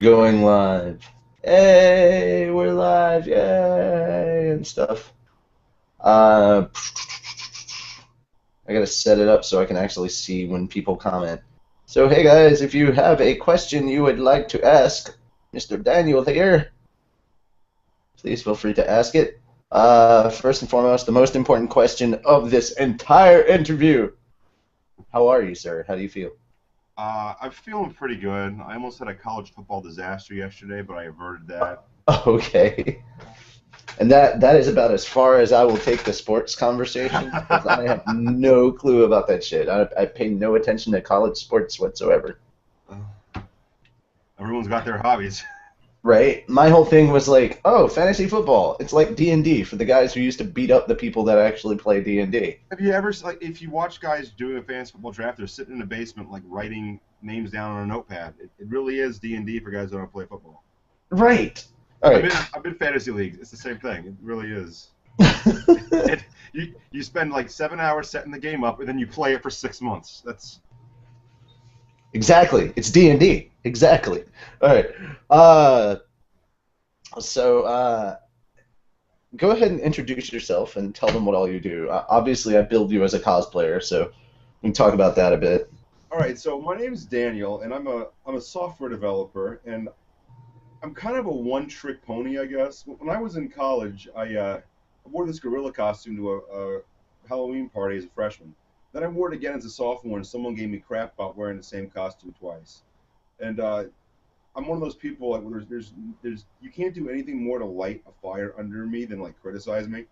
Going live. Hey, we're live, yay, and stuff. Uh, I gotta set it up so I can actually see when people comment. So, hey guys, if you have a question you would like to ask Mr. Daniel here, please feel free to ask it. First and foremost, the most important question of this entire interview. How are you, sir? How do you feel? I'm feeling pretty good. I almost had a college football disaster yesterday, but I averted that. Okay. And that is about as far as I will take the sports conversation because I have no clue about that shit. I pay no attention to college sports whatsoever. Everyone's got their hobbies. Right? My whole thing was like, oh, fantasy football. It's like D&D for the guys who used to beat up the people that actually play D&D. Have you ever, like, if you watch guys doing a fantasy football draft, they're sitting in the basement, like, writing names down on a notepad. It really is D&D for guys that don't play football. Right. All I've right. been, I've been fantasy leagues. It's the same thing. It really is. You spend like 7 hours setting the game up, and then you play it for 6 months. That's Exactly. It's D&D. Exactly. All right. Uh, so go ahead and introduce yourself and tell them what all you do. Obviously, I build you as a cosplayer, so we can talk about that a bit. all right. So my name's Daniel, and I'm a software developer, and I'm kind of a one-trick pony, I guess. When I was in college, I wore this gorilla costume to a Halloween party as a freshman. Then I wore it again as a sophomore, and someone gave me crap about wearing the same costume twice. And I'm one of those people like where there's you can't do anything more to light a fire under me than like criticize me.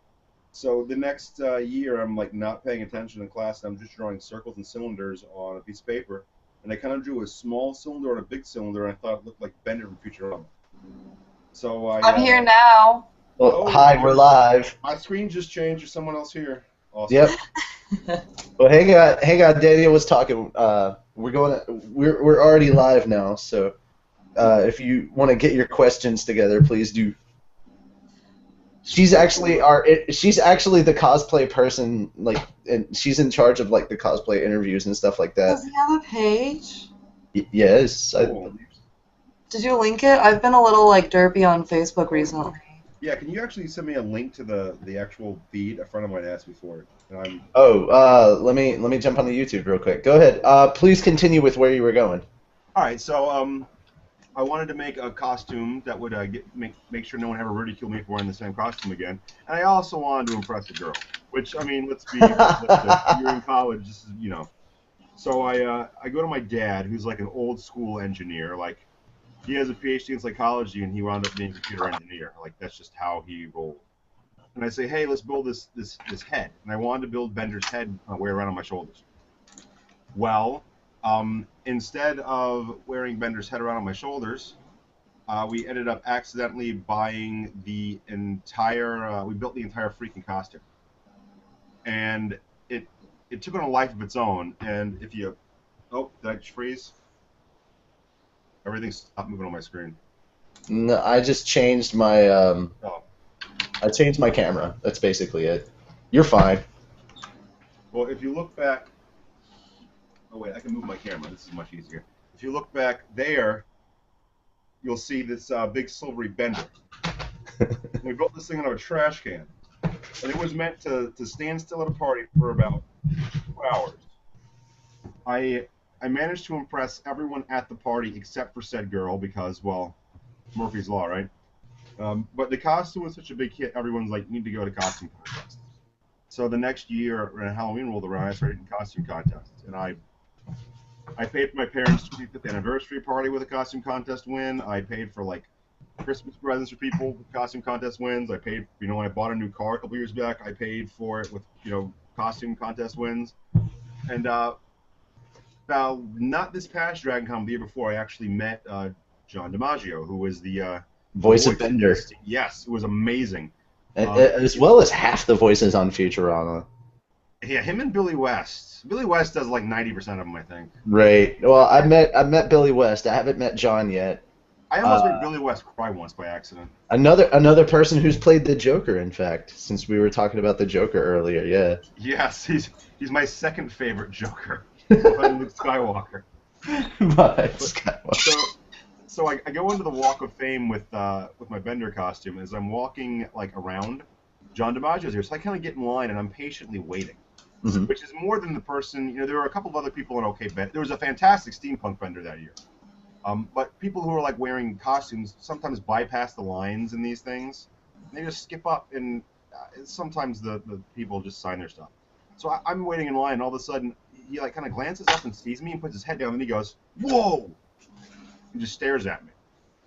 So the next year, I'm like not paying attention in class, and I'm just drawing circles and cylinders on a piece of paper. And I kind of drew a small cylinder and a big cylinder, and I thought it looked like Bender from Futurama. So I'm here now. Well, hi, we're live. my screen just changed. There's someone else here. Awesome. Yep. Well, hang on. Daniel was talking. We're already live now, so if you want to get your questions together, please do. She's actually the cosplay person, like, and she's in charge of like the cosplay interviews and stuff like that. Does he have a page? Yes, Cool. Did you link it? I've been a little like derpy on Facebook recently. Yeah, can you actually send me a link to the actual feed? A friend of mine asked me for it, and I'm. let me jump on the YouTube real quick. Go ahead. Please continue with where you were going. All right, so I wanted to make a costume that would make sure no one ever ridiculed me for wearing the same costume again, and I also wanted to impress a girl. Which, I mean, let's be realistic. You're in college, this is, you know. So I go to my dad, who's like an old school engineer. Like, he has a PhD in psychology, and he wound up being a computer engineer. Like, that's just how he rolled. And I say, hey, let's build this head. And I wanted to build Bender's head wear around on my shoulders. Well, instead of wearing Bender's head around on my shoulders, we ended up accidentally buying the entire. We built the entire freaking costume, and it took on a life of its own. And if you, oh, did I just freeze? Everything stopped moving on my screen. No, I just changed my Oh, I changed my camera. That's basically it. You're fine. well, if you look back. Oh wait, I can move my camera. This is much easier. If you look back there, you'll see this big silvery Bender. We built this thing out of a trash can, and it was meant to stand still at a party for about 2 hours. I managed to impress everyone at the party except for said girl because, well, Murphy's Law, right? But the costume was such a big hit, everyone's like, you need to go to costume contests. So the next year, when Halloween rolled around, I started in costume contests, and I paid for my parents' 25th anniversary party with a costume contest win. I paid for like Christmas presents for people with costume contest wins. I paid, when I bought a new car a couple years back, I paid for it with, costume contest wins. And now, not this past Dragon Con, the year before, I actually met John DiMaggio, who was the Voice of Bender. Yes, it was amazing. As well as half the voices on Futurama. Yeah, him and Billy West. Billy West does like 90% of them, I think. Right. Well, I met Billy West. I haven't met John yet. I almost made Billy West cry once by accident. Another person who's played the Joker, in fact, since we were talking about the Joker earlier. Yeah. Yes, he's my second favorite Joker. Luke Skywalker. But Skywalker. So I go into the Walk of Fame with my Bender costume. As I'm walking like around, John DiMaggio's here, so I kind of get in line and I'm patiently waiting, Hmm. which is more than the person. There were a couple of other people in OK Bender. There was a fantastic steampunk Bender that year. But people who are like wearing costumes sometimes bypass the lines in these things. They just skip up, and sometimes the people just sign their stuff. So I'm waiting in line, and all of a sudden he like kind of glances up and sees me and puts his head down, and he goes, "Whoa!" and just stares at me.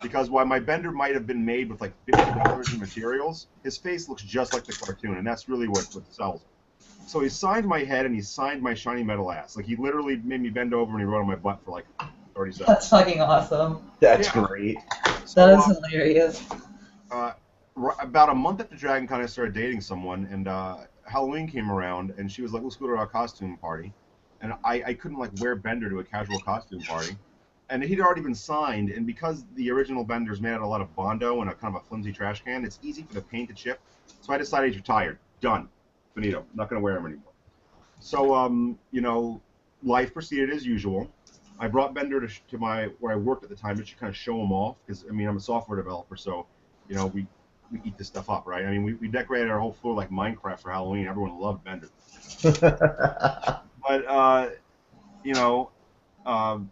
Because while my Bender might have been made with like $50 in materials, his face looks just like the cartoon, and that's really what sells it. So he signed my head and he signed my shiny metal ass. Like he literally made me bend over and he wrote on my butt for like 30 That's seconds. fucking awesome. That's Yeah. great. That So is hilarious. uh, about a month after Dragon Con, I started dating someone, and Halloween came around, and she was like, "Let's go to our costume party," and I couldn't like wear Bender to a casual costume party, and he'd already been signed, and because the original Bender's made out of a lot of Bondo and a kind of a flimsy trash can, it's easy for the paint to chip. So I decided he's retired, done, finito, not going to wear him anymore. So life proceeded as usual. I brought Bender to my where I worked at the time just to kind of show him off because I mean I'm a software developer, so we eat this stuff up, right? I mean we decorated our whole floor like Minecraft for Halloween. Everyone loved Bender, but you know, um,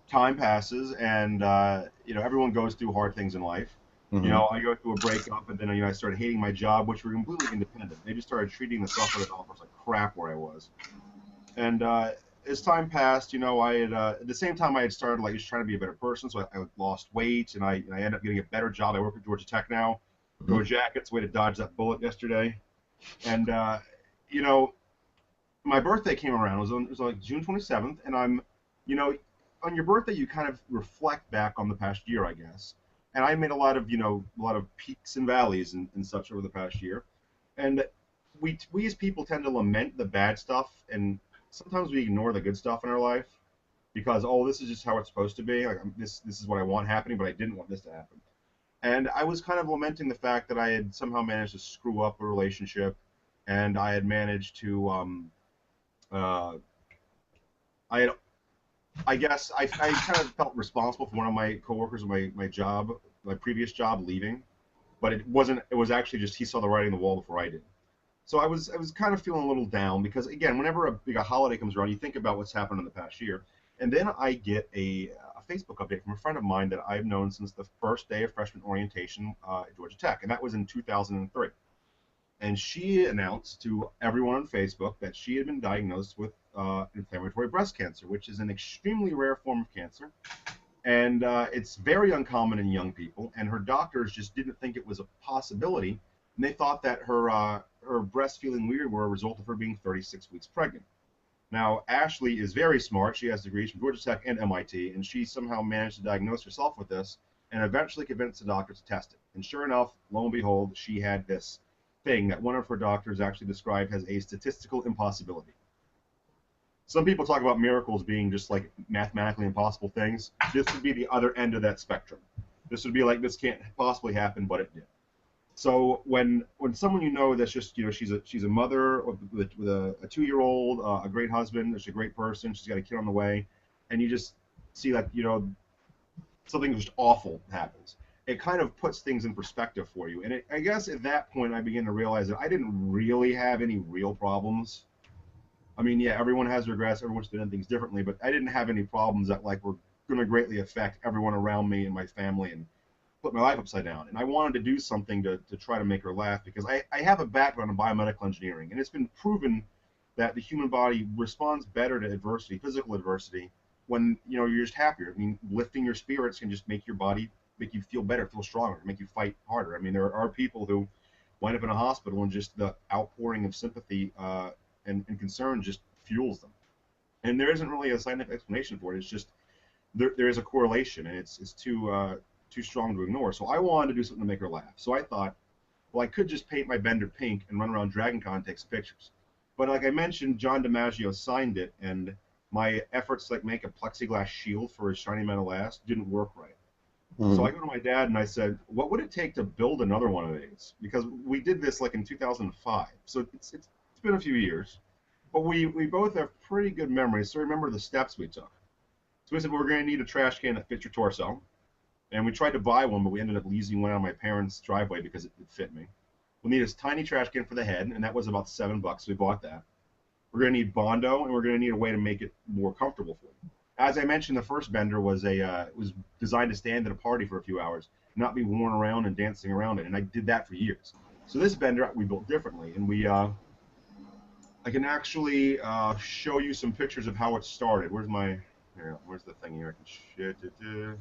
time passes and everyone goes through hard things in life. Hmm. I go through a breakup, and then I started hating my job, which were completely independent. They just started treating the software developers like crap where I was. And as time passed, I had at the same time I had started like just trying to be a better person, so I lost weight, and I ended up getting a better job. I work at Georgia Tech now. Hmm. Go Jackets! Way to dodge that bullet yesterday. And you know, my birthday came around. It was like June 27th, and you know, on your birthday you kind of reflect back on the past year, I guess. And I made a lot of peaks and valleys and such over the past year. And we as people tend to lament the bad stuff, and sometimes we ignore the good stuff in our life because this is just how it's supposed to be. Like this is what I want happening, but I didn't want this to happen. And I was kind of lamenting the fact that I had somehow managed to screw up a relationship, and I had managed to uh, I had I guess I kind of felt responsible for one of my coworkers at my job, my previous job, leaving, but it wasn't. It was actually just he saw the writing on the wall before I did. So I was kind of feeling a little down because again, whenever a big holiday comes around, you think about what's happened in the past year, and then I get a Facebook update from a friend of mine that I've known since the first day of freshman orientation at Georgia Tech, and that was in 2003. And she announced to everyone on Facebook that she had been diagnosed with inflammatory breast cancer, which is an extremely rare form of cancer, and it's very uncommon in young people. And her doctors just didn't think it was a possibility, and they thought that her breast feeling weird were a result of her being 36 weeks pregnant. Now, Ashley is very smart. She has degrees from Georgia Tech and MIT, and she somehow managed to diagnose herself with this and eventually convinced the doctor to test it. And sure enough, lo and behold, she had this thing that one of her doctors actually described as a statistical impossibility. Some people talk about miracles being just like mathematically impossible things. This would be the other end of that spectrum. This would be like this can't possibly happen, but it did. So when someone that's just she's a mother with a 2-year-old, a great husband, she's a great person, she's got a kid on the way, and you just see that something just awful happens. It kind of puts things in perspective for you. And I guess at that point I began to realize that I didn't really have any real problems. I mean, yeah, everyone has regrets, everyone's doing things differently, but I didn't have any problems that like were going to greatly affect everyone around me and my family and put my life upside down. And I wanted to do something to try to make her laugh because I have a background in biomedical engineering, and it's been proven that the human body responds better to adversity, physical adversity, when you're just happier. I mean, lifting your spirits can just make your body make you feel better, feel stronger, make you fight harder. I mean, there are people who wind up in a hospital and just the outpouring of sympathy and concern just fuels them. And there isn't really a scientific explanation for it. It's just there is a correlation, and it's too strong to ignore. So I wanted to do something to make her laugh. So I thought, well, I could just paint my Bender pink and run around Dragon Con and take some pictures. But like I mentioned, John DiMaggio signed it, and my efforts to like make a plexiglass shield for his shiny metal ass didn't work right. So Hmm. I go to my dad and I said, what would it take to build another one of these? Because we did this like in 2005. So it's been a few years. But we both have pretty good memories, so remember the steps we took. So we said, well, we're going to need a trash can that fits your torso. And we tried to buy one, but we ended up leasing one on my parents' driveway because it fit me. We'll need a tiny trash can for the head, and that was about $7. So we bought that. We're going to need Bondo, and we're going to need a way to make it more comfortable for you. As I mentioned, the first bender was was designed to stand at a party for a few hours, not be worn around and dancing around it, and I did that for years. So this bender we built differently, and I can actually show you some pictures of how it started. Where's the thing here? I can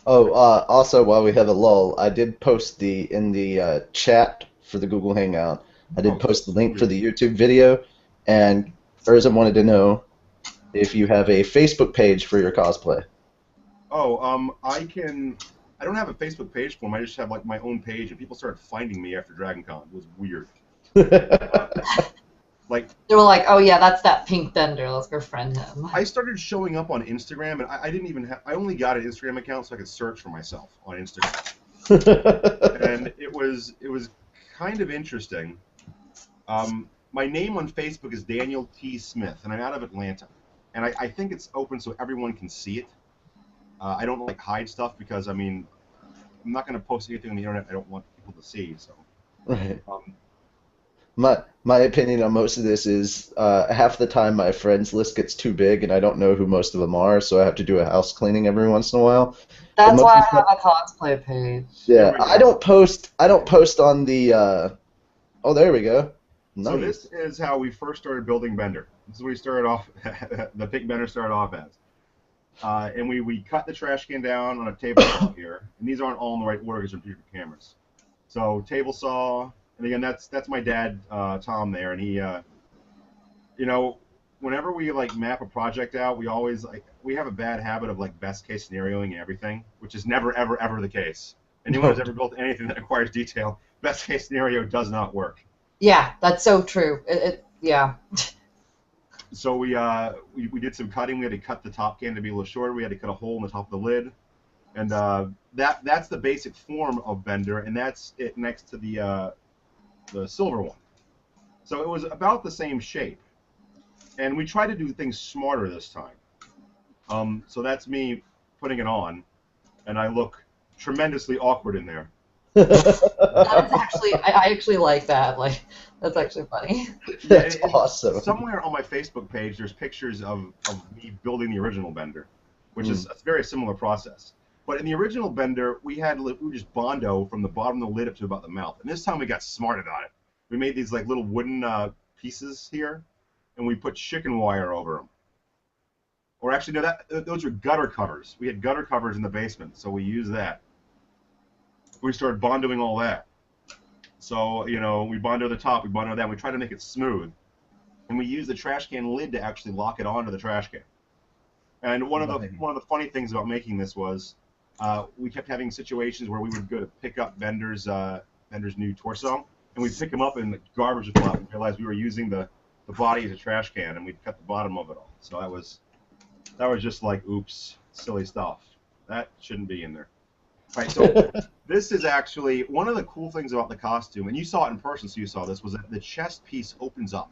Oh, also, while we have a lull, I did post in the chat for the Google Hangout. I did Oh, post the link for sweet. the YouTube video, and Urza wanted to know if you have a Facebook page for your cosplay. Oh, I don't have a Facebook page for them. I just have like my own page, and people started finding me after Dragon Con. It was weird. Like They were like, oh yeah, that's that pink bender. Let's go friend him. I started showing up on Instagram, and I didn't even have. I only got an Instagram account so I could search for myself on Instagram, and it was kind of interesting. My name on Facebook is Daniel T. Smith, and I'm out of Atlanta, and I think it's open so everyone can see it. I don't like hide stuff because I mean, I'm not going to post anything on the internet I don't want people to see. So, Right. um, My opinion on most of this is half the time my friends list gets too big and I don't know who most of them are, so I have to do a house cleaning every once in a while. But That's most why of I the have time, a cosplay page. there yeah, we I go. don't post. I don't post on the. Oh, there we go. So this Nice. is how we first started building Bender. This is what we started off. The pink Bender started off as. And we cut the trash can down on a table saw here, and these aren't all in the right order because they're different cameras. So table saw, and again that's my dad Tom there, and he you know whenever we like map a project out, we always we have a bad habit of like best case scenarioing everything, which is never ever ever the case. Anyone No. who's ever built anything that requires detail, best case scenario does not work. Yeah, that's so true. Yeah. So we did some cutting. We had to cut the top can to be a little shorter. We had to cut a hole in the top of the lid, and that's the basic form of Bender, and that's it next to the silver one. So it was about the same shape, and we tried to do things smarter this time. So that's me putting it on, and I look tremendously awkward in there. That's actually, I actually like that. Like, that's actually funny. Yeah, That's and awesome. somewhere on my Facebook page, there's pictures of me building the original Bender, which is Mm. a very similar process. But in the original Bender, we just Bondo from the bottom of the lid up to about the mouth. And this time we got smart about it. We made these like little wooden pieces here, and we put chicken wire over them. Or actually, no, those are gutter covers. We had gutter covers in the basement, so we used that. We started bondoing all that. So, we bondo the top, we bondo that, and we try to make it smooth. And we use the trash can lid to actually lock it onto the trash can. And one of the funny things about making this was we kept having situations where we would go to pick up Bender's new torso, and we'd pick him up and the garbage would fall out. We realized we were using the body as a trash can, and we'd cut the bottom of it all. So that was just like, oops, silly stuff. That shouldn't be in there. All right, so this is actually one of the cool things about the costume, and you saw it in person, so you saw this, was that the chest piece opens up.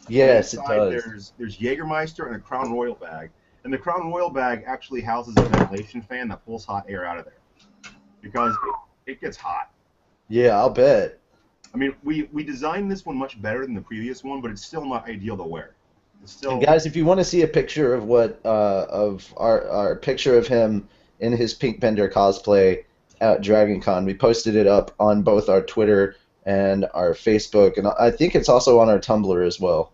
Yes, it Inside does. there's Jägermeister and a Crown Royal bag, and the Crown Royal bag actually houses a ventilation fan that pulls hot air out of there because it gets hot. Yeah, I'll bet. I mean, we designed this one much better than the previous one, but it's still not ideal to wear. It's And still guys, if you want to see a picture of what of our picture of him in his Pink Bender cosplay at Dragon Con, we posted it up on both our Twitter and our Facebook, and I think it's also on our Tumblr as well.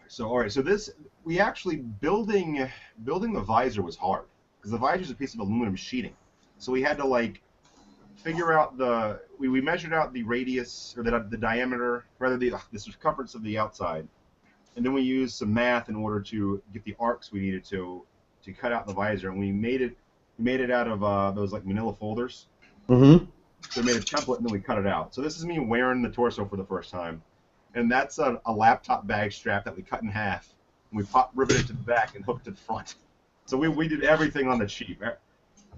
so. All right, so this we actually building the visor was hard because the visor is a piece of aluminum sheeting, so we had to like figure out we measured out the radius or the diameter, rather the circumference of the outside, and then we used some math in order to get the arcs we needed to cut out the visor, and we made it out of those like manila folders. Mm-hmm. So we made a template and then we cut it out. So this is me wearing the torso for the first time, and that's a laptop bag strap that we cut in half, and we riveted it to the back and hooked to the front. So we did everything on the cheap.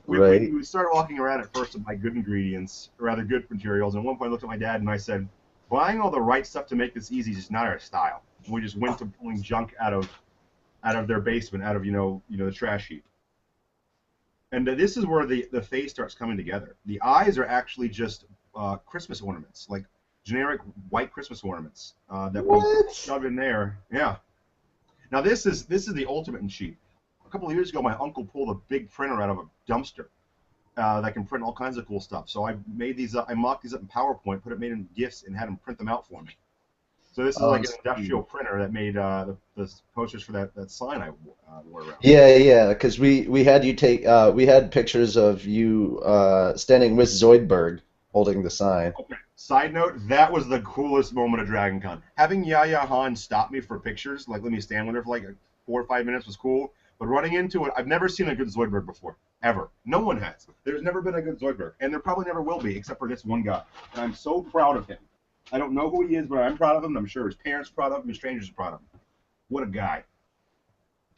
Right. We started walking around at first to buy good ingredients, or rather good materials, and at one point I looked at my dad and I said, buying all the right stuff to make this easy is just not our style. And we just went to pulling junk out of out of their basement, out of the trash heap. And this is where the face starts coming together. The eyes are actually just Christmas ornaments, like generic white Christmas ornaments that we What? shove in there. Yeah. Now this is the ultimate in cheap. A couple of years ago, my uncle pulled a big printer out of a dumpster that can print all kinds of cool stuff. So I made these up. I mocked these up in PowerPoint, made in GIFs, and had them print them out for me. So this is like an industrial printer that made the posters for that sign I wore around. Yeah, because we had you take we had pictures of you standing with Zoidberg holding the sign. Okay. Side note, that was the coolest moment of Dragon Con. Having Yaya Han stop me for pictures, like let me stand with her for like 4 or 5 minutes was cool. But running into it, I've never seen a good Zoidberg before. Ever. No one has. There's never been a good Zoidberg. And there probably never will be, except for this one guy. And I'm so proud of him. I don't know who he is, but I'm proud of him. I'm sure his parents are proud of him, his strangers are proud of him. What a guy.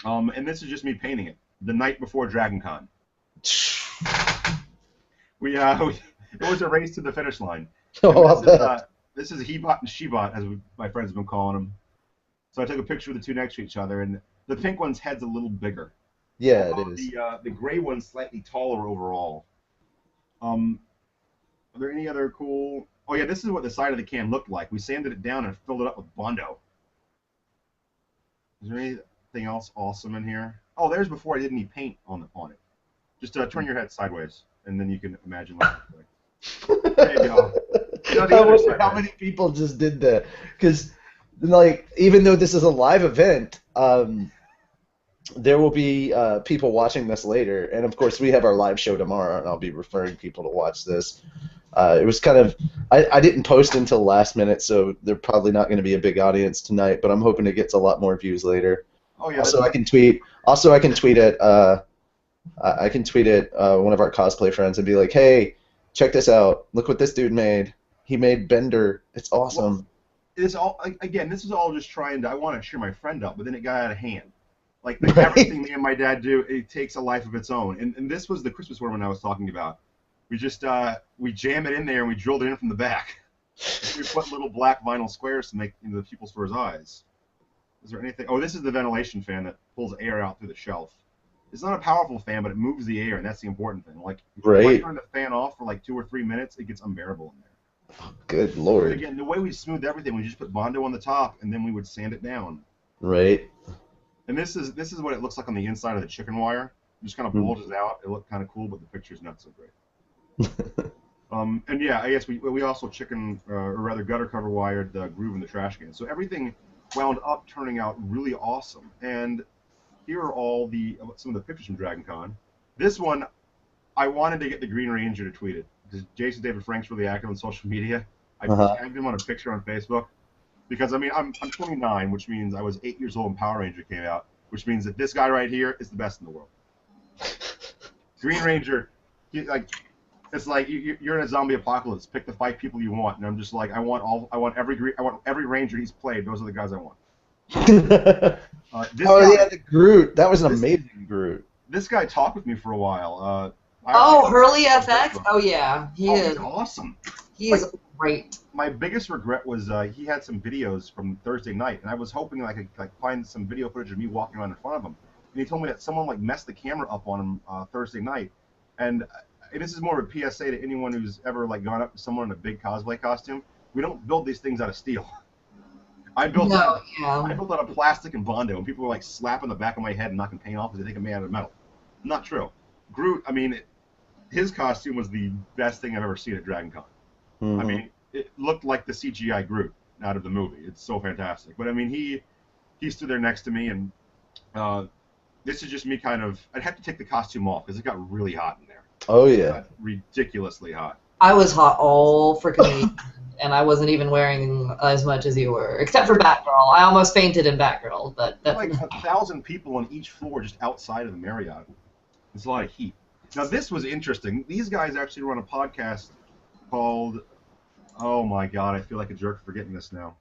And this is just me painting it. The night before Dragon Con. It was a race to the finish line. This is He-Bot and She-Bot, as my friends have been calling them. So I took a picture of the two next to each other, and the pink one's head's a little bigger. Yeah, it is. The gray one's slightly taller overall. Are there any other cool... Oh, yeah, this is what the side of the can looked like. We sanded it down and filled it up with Bondo. Is there anything else awesome in here? Oh, there's before I did any paint on it. Just turn your head sideways, and then you can imagine what it looks like. There you go. I wonder how many people just did that. Because, like, even though this is a live event, there will be people watching this later. And, of course, we have our live show tomorrow, and I'll be referring people to watch this. It was kind of... I didn't post until last minute, so they're probably not going to be a big audience tonight, but I'm hoping it gets a lot more views later. Oh, yeah. Also, I can tweet at one of our cosplay friends and be like, hey, check this out. Look what this dude made. He made Bender. It's awesome. Well, it's all again. This is all just trying to. I want to cheer my friend up, but then it got out of hand. Like everything me and my dad do, it takes a life of its own. And this was the Christmas ornament I was talking about. We just we jam it in there and we drilled it in from the back. We put little black vinyl squares to make the pupils for his eyes. Is there anything? Oh, this is the ventilation fan that pulls air out through the shelf. It's not a powerful fan, but it moves the air, and that's the important thing. Like, Great. If I turn the fan off for like 2 or 3 minutes, it gets unbearable in there. Good lord. But again, the way we smoothed everything, we just put Bondo on the top, and then we would sand it down. Right. And this is what it looks like on the inside of the chicken wire. It just kind of bulges out. It looked kind of cool, but the picture's not so great. And yeah, I guess we also or rather gutter cover wired the groove in the trash can. So everything wound up turning out really awesome. And here are some of the pictures from Dragon Con. This one, I wanted to get the Green Ranger to tweet it. Because Jason David Frank's really active on social media. I tagged him on a picture on Facebook. Because, I mean, I'm 29, which means I was 8 years old when Power Ranger came out. Which means that this guy right here is the best in the world. Green Ranger, it's like you're in a zombie apocalypse. Pick the 5 people you want. And I'm just like, I want every Ranger he's played. Those are the guys I want. The Groot. That was an amazing Groot. This guy talked with me for a while. Hurley FX? Oh, yeah. He's awesome. He is great. My biggest regret was he had some videos from Thursday night, and I was hoping I could find some video footage of me walking around in front of him. And he told me that someone messed the camera up on him Thursday night. And this is more of a PSA to anyone who's ever gone up to someone in a big cosplay costume. We don't build these things out of steel. I built out of plastic and Bondo, and people were slapping the back of my head and knocking paint off because they think I'm made out of metal. Not true. Groot, I mean, his costume was the best thing I've ever seen at Dragon Con. I mean, it looked like the CGI Groot out of the movie. It's so fantastic. But I mean, he stood there next to me, and this is just me I'd have to take the costume off because it got really hot in there. Oh, yeah. It got ridiculously hot. I was hot all freaking week, and I wasn't even wearing as much as you were, except for Batgirl. I almost fainted in Batgirl, but that's... 1,000 people on each floor just outside of the Marriott. It's a lot of heat. Now, this was interesting. These guys actually run a podcast called... Oh, my God. I feel like a jerk for forgetting this now.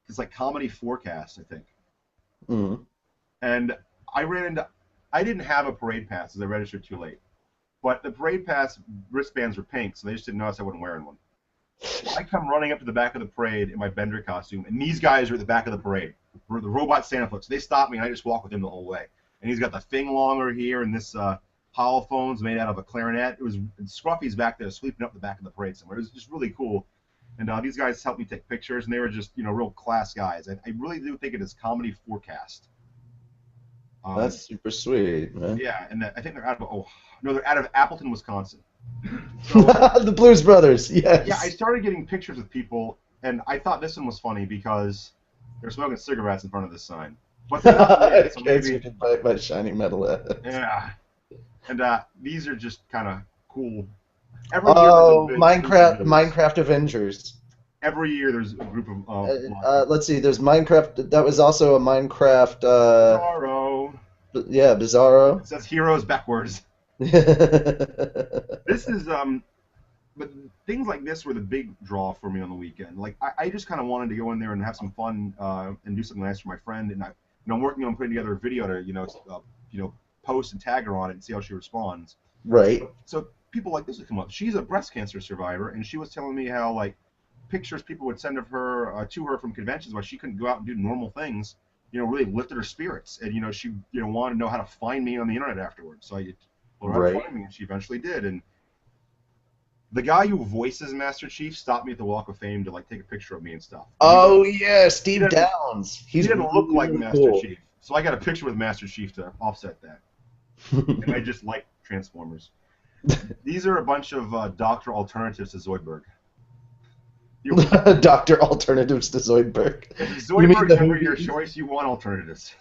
It's Comedy Forecast, I think. Mm-hmm. And I didn't have a parade pass because I registered too late. But the parade pass wristbands were pink, so they just didn't notice I wasn't wearing one. So I come running up to the back of the parade in my Bender costume, and these guys are at the back of the parade. the robot Santa foot. So they stopped me, and I just walked with him the whole way. And he's got the thing longer here, and this holophone's made out of a clarinet. It was Scruffy's back there sweeping up the back of the parade somewhere. It was just really cool. And these guys helped me take pictures, and they were just real class guys. I really do think it is comedy forecast. That's super sweet, man. Yeah, and I think they're out of they're out of Appleton, Wisconsin. So, the Blues Brothers, yes. Yeah, I started getting pictures with people, and I thought this one was funny because they're smoking cigarettes in front of this sign. But they're not lit, so maybe by shiny metal heads. Yeah, and these are just kind of cool. Minecraft Avengers. Every year there's a group of. Let's see. There's Minecraft. That was also a Minecraft. Bizarro. Yeah, Bizarro. It says heroes backwards. This is but things like this were the big draw for me on the weekend. Like I just kind of wanted to go in there and have some fun and do something nice for my friend, and I'm working on putting together a video to post and tag her on it and see how she responds. Right. So people like this would come up. She's a breast cancer survivor, and she was telling me how like pictures people would send of her to her from conventions where she couldn't go out and do normal things. Really lifted her spirits, and she wanted to know how to find me on the internet afterwards. So I told her how to find me, and she eventually did. And the guy who voices Master Chief stopped me at the Walk of Fame to like take a picture of me and stuff. Oh yeah, Steve Downs. He didn't look like Master Chief, so I got a picture with Master Chief to offset that. And I just like Transformers. These are a bunch of Doctor alternatives to Zoidberg. Doctor alternatives to Zoidberg. If Zoidberg's never your choice, you want alternatives.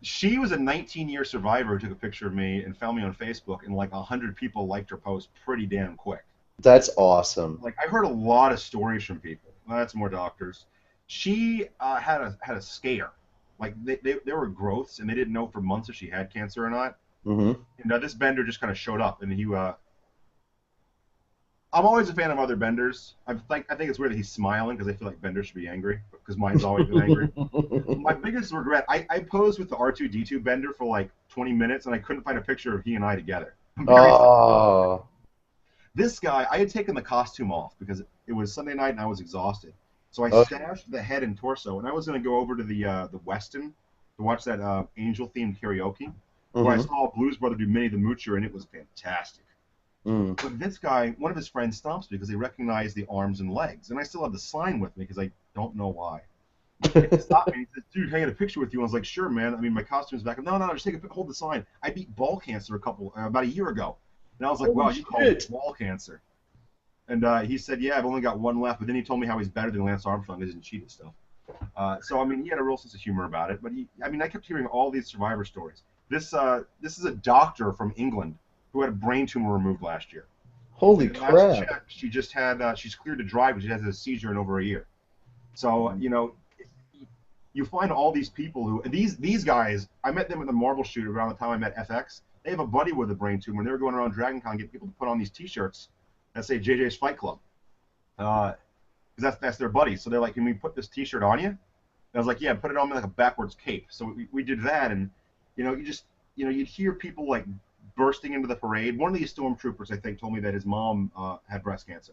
She was a 19-year survivor who took a picture of me and found me on Facebook, and like 100 people liked her post pretty damn quick. That's awesome. Like I heard a lot of stories from people. Well, that's more doctors. She had a scare. Like there were growths, and they didn't know for months if she had cancer or not. Mm-hmm. And this bender just kind of showed up, and I'm always a fan of other benders. I think it's weird that he's smiling because I feel like benders should be angry because mine's always been angry. My biggest regret, I posed with the R2-D2 bender for like 20 minutes, and I couldn't find a picture of he and I together. Oh. This guy, I had taken the costume off because it was Sunday night and I was exhausted. So I stashed the head and torso, and I was going to go over to the Westin to watch that angel-themed karaoke, where I saw Blues Brother do Minnie the Moocher, and it was fantastic. But this guy, one of his friends stops me because they recognize the arms and legs, and I still have the sign with me because I don't know why. He stopped me and he said, "Dude, can I get a picture with you?" I was like, "Sure, man. I mean, my costume's back." No, just hold the sign. I beat ball cancer about a year ago, and I was like, "Wow, you called it ball cancer?" And he said, "Yeah, I've only got one left." But then he told me how he's better than Lance Armstrong. He doesn't cheat and stuff. So I mean, he had a real sense of humor about it. But I kept hearing all these survivor stories. This is a doctor from England who had a brain tumor removed last year. Holy crap! Check, she just had she's cleared to drive, but she has a seizure in over a year. So you find all these people who these guys. I met them at the Marvel shoot around the time I met FX. They have a buddy with a brain tumor, and they were going around Dragon Con getting people to put on these T-shirts that say JJ's Fight Club, because that's their buddy. So they're like, "Can we put this T-shirt on you?" And I was like, "Yeah, put it on me like a backwards cape." So we did that, and you'd hear people like bursting into the parade. One of these stormtroopers, I think, told me that his mom had breast cancer.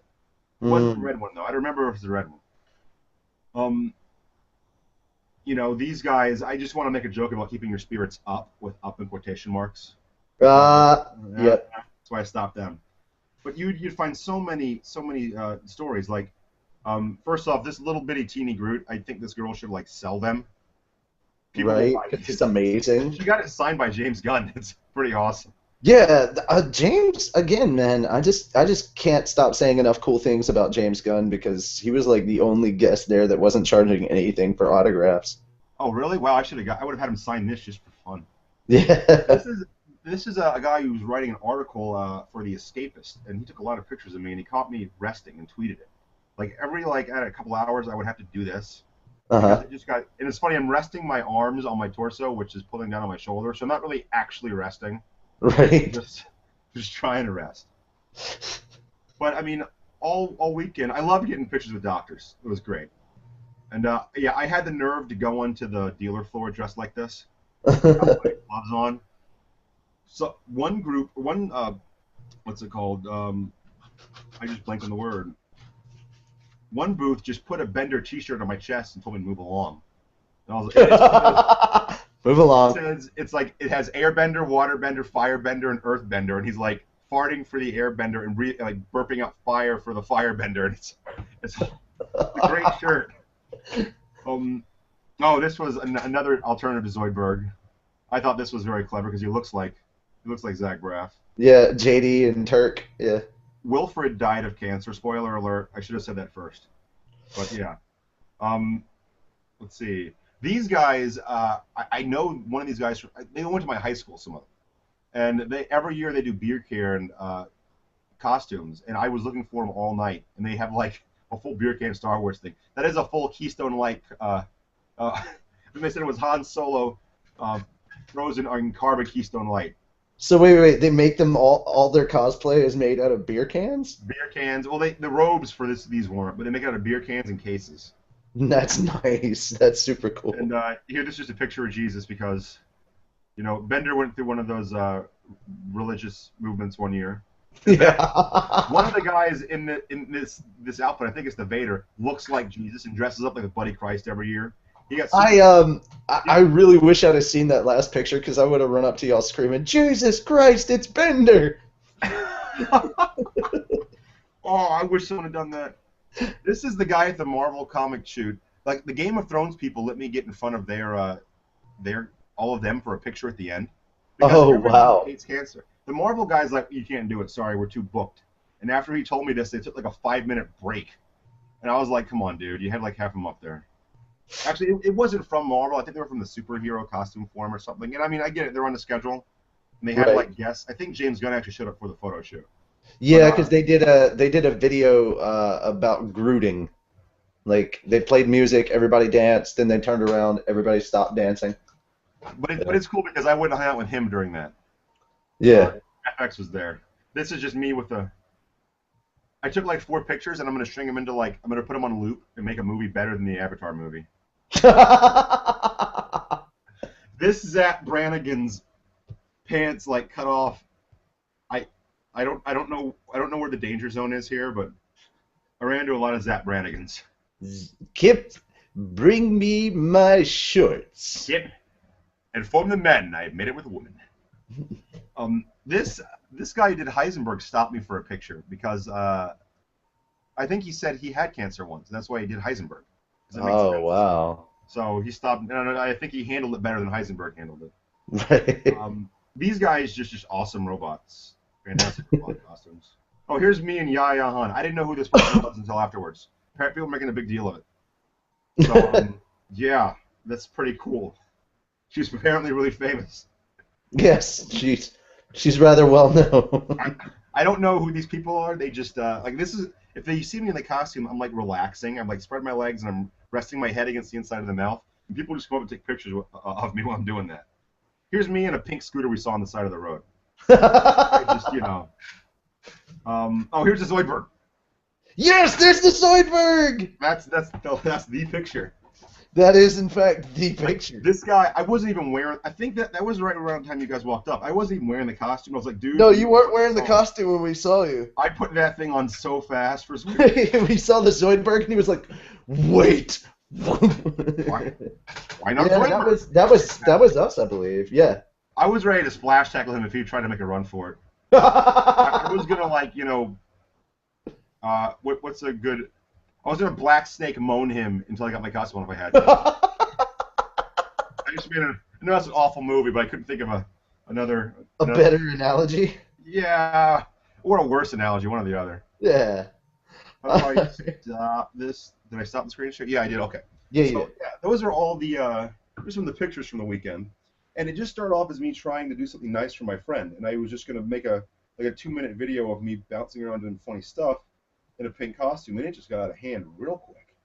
It wasn't the red one, though. I don't remember if it was the red one. These guys, I just want to make a joke about keeping your spirits up with up in quotation marks. Yep. That's why I stopped them. But you'd find so many stories. Like, first off, this little bitty teeny Groot, I think this girl should like sell them. Right? It's amazing. She got it signed by James Gunn. It's pretty awesome. Yeah, James, again, man, I just can't stop saying enough cool things about James Gunn because he was like the only guest there that wasn't charging anything for autographs. Oh, really? Wow, I would have had him sign this just for fun. Yeah. This is a guy who was writing an article for The Escapist, and he took a lot of pictures of me, and he caught me resting and tweeted it. Like every at a couple hours, I would have to do this. Uh-huh. And it's funny, I'm resting my arms on my torso, which is pulling down on my shoulder, so I'm not really actually resting. Right. Just trying to rest. But I mean, all weekend, I loved getting pictures with doctors. It was great. And I had the nerve to go onto the dealer floor dressed like this. I had my gloves on. So what's it called? I just blanked on the word. One booth just put a Bender T-shirt on my chest and told me to move along. And it's one of those. Move It along. says it's like it has airbender, waterbender, firebender, and earthbender, and he's like farting for the airbender and like burping out fire for the firebender. And it's a great shirt. Oh, this was another alternative to Zoidberg. I thought this was very clever because he looks like Zach Braff. Yeah, JD and Turk. Yeah. Wilfred died of cancer. Spoiler alert. I should have said that first. But yeah. Um, let's see. These guys, I know one of these guys. They went to my high school, some of them, and they every year they do beer can costumes, and I was looking for them all night, and they have like a full beer can Star Wars thing. That is a full Keystone Light. They said it was Han Solo, frozen on carbon Keystone Light. So wait. They make them all their cosplay is made out of beer cans? Beer cans. Well, the robes for these weren't, but they make it out of beer cans and cases. That's nice. That's super cool. And here, this is just a picture of Jesus because, Bender went through one of those religious movements one year. Yeah. One of the guys in this outfit, I think it's the Vader, looks like Jesus and dresses up like the Buddy Christ every year. He got I really wish I'd have seen that last picture because I would have run up to y'all screaming, "Jesus Christ, it's Bender!" Oh, I wish someone had done that. This is the guy at the Marvel comic shoot. Like the Game of Thrones people let me get in front of their all of them for a picture at the end. Because Oh, everyone wow. hates cancer. The Marvel guy's like, you can't do it. Sorry, we're too booked. And after he told me this, they took like a 5-minute break. And I was like, come on, dude. You had like half them up there. Actually, it wasn't from Marvel. I think they were from the superhero costume forum or something. And I mean, I get it. They're on the schedule. And they had Right. like guests. I think James Gunn actually showed up for the photo shoot. Yeah, But, because they did a video about grooting. Like they played music, everybody danced, then they turned around, everybody stopped dancing. but it's cool because I went and hung out with him during that. Yeah. FX was there. This is just me with the. I took like 4 pictures and I'm gonna string them into like I'm gonna put them on loop and make a movie better than the Avatar movie. This Zap Brannigan's pants like cut off. I don't know where the danger zone is here, but I ran into a lot of Zap Brannigans. Kip, bring me my shorts. Yep. And from the men, I made it with a woman. This guy who did Heisenberg stopped me for a picture because I think he said he had cancer once, and that's why he did Heisenberg. 'Cause it makes Oh, sense. wow. So he stopped, and I think he handled it better than Heisenberg handled it. Right. These guys just awesome robots, fantastic robot costumes. Oh, here's me and Yaya Han. I didn't know who this person was until afterwards. People were making a big deal of it. So yeah, that's pretty cool. She's apparently really famous. Yes, she's rather well known. I don't know who these people are. They just like this is if they see me in the costume, I'm like relaxing. I'm like spreading my legs and I'm resting my head against the inside of the mouth. And people just come up and take pictures of me while I'm doing that. Here's me in a pink scooter we saw on the side of the road. I just oh, here's the Zoidberg. Yes, there's the Zoidberg! That's the picture. That is, in fact, the picture. This guy, I wasn't even wearing. I think that was right around the time you guys walked up. I wasn't even wearing the costume. I was like, dude. No, you weren't wearing the costume when we saw you. I put that thing on so fast for some. We saw the Zoidberg, and he was like, "Wait." Why not? Yeah, Zoidberg? that was us, I believe. Yeah. I was ready to splash tackle him if he tried to make a run for it. I was gonna what's a good? I was gonna black snake moan him until I got my costume on if I had to. I just made I know that's an awful movie, but I couldn't think of another better analogy. Yeah, or a worse analogy, one or the other. Yeah. How do I stop this? Did I stop the screen share? Yeah, I did. Okay. Yeah, So, yeah, those are all the here's some of the pictures from the weekend, and it just started off as me trying to do something nice for my friend, and I was just gonna make a 2-minute video of me bouncing around doing funny stuff in a pink costume, and it just got out of hand real quick.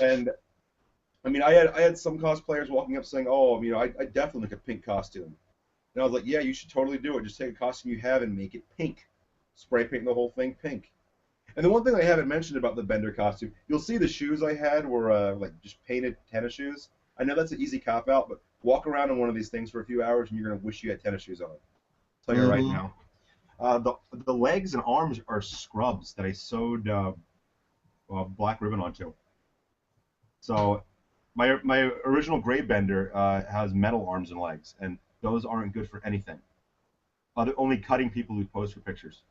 And I mean, I had some cosplayers walking up saying, "Oh, I definitely make a pink costume," and I was like, "Yeah, you should totally do it. Just take a costume you have and make it pink, spray paint the whole thing pink." And the one thing I haven't mentioned about the Bender costume, you'll see the shoes I had were like just painted tennis shoes. I know that's an easy cop out, but walk around in one of these things for a few hours and you're gonna wish you had tennis shoes on. I'll tell you right now. The legs and arms are scrubs that I sewed black ribbon onto. So My original Grey Bender has metal arms and legs, and those aren't good for anything. Only cutting people who pose for pictures.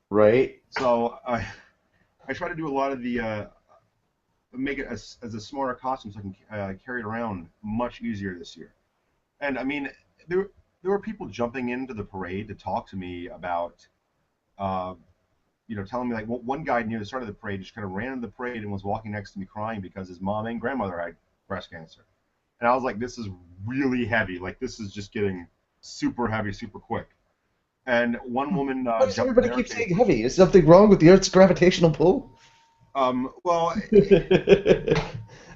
Right? So I try to do a lot of the make it as a smarter costume so I can carry it around much easier this year. And I mean, there were people jumping into the parade to talk to me about, uh, telling me like one guy near the start of the parade just kind of ran into the parade and was walking next to me crying because his mom and grandmother had breast cancer. And I was like, this is really heavy. Like this is just getting super heavy, super quick. And one woman Why does jumped the everybody keep barricade. saying heavy? Is something wrong with the Earth's gravitational pull? Well,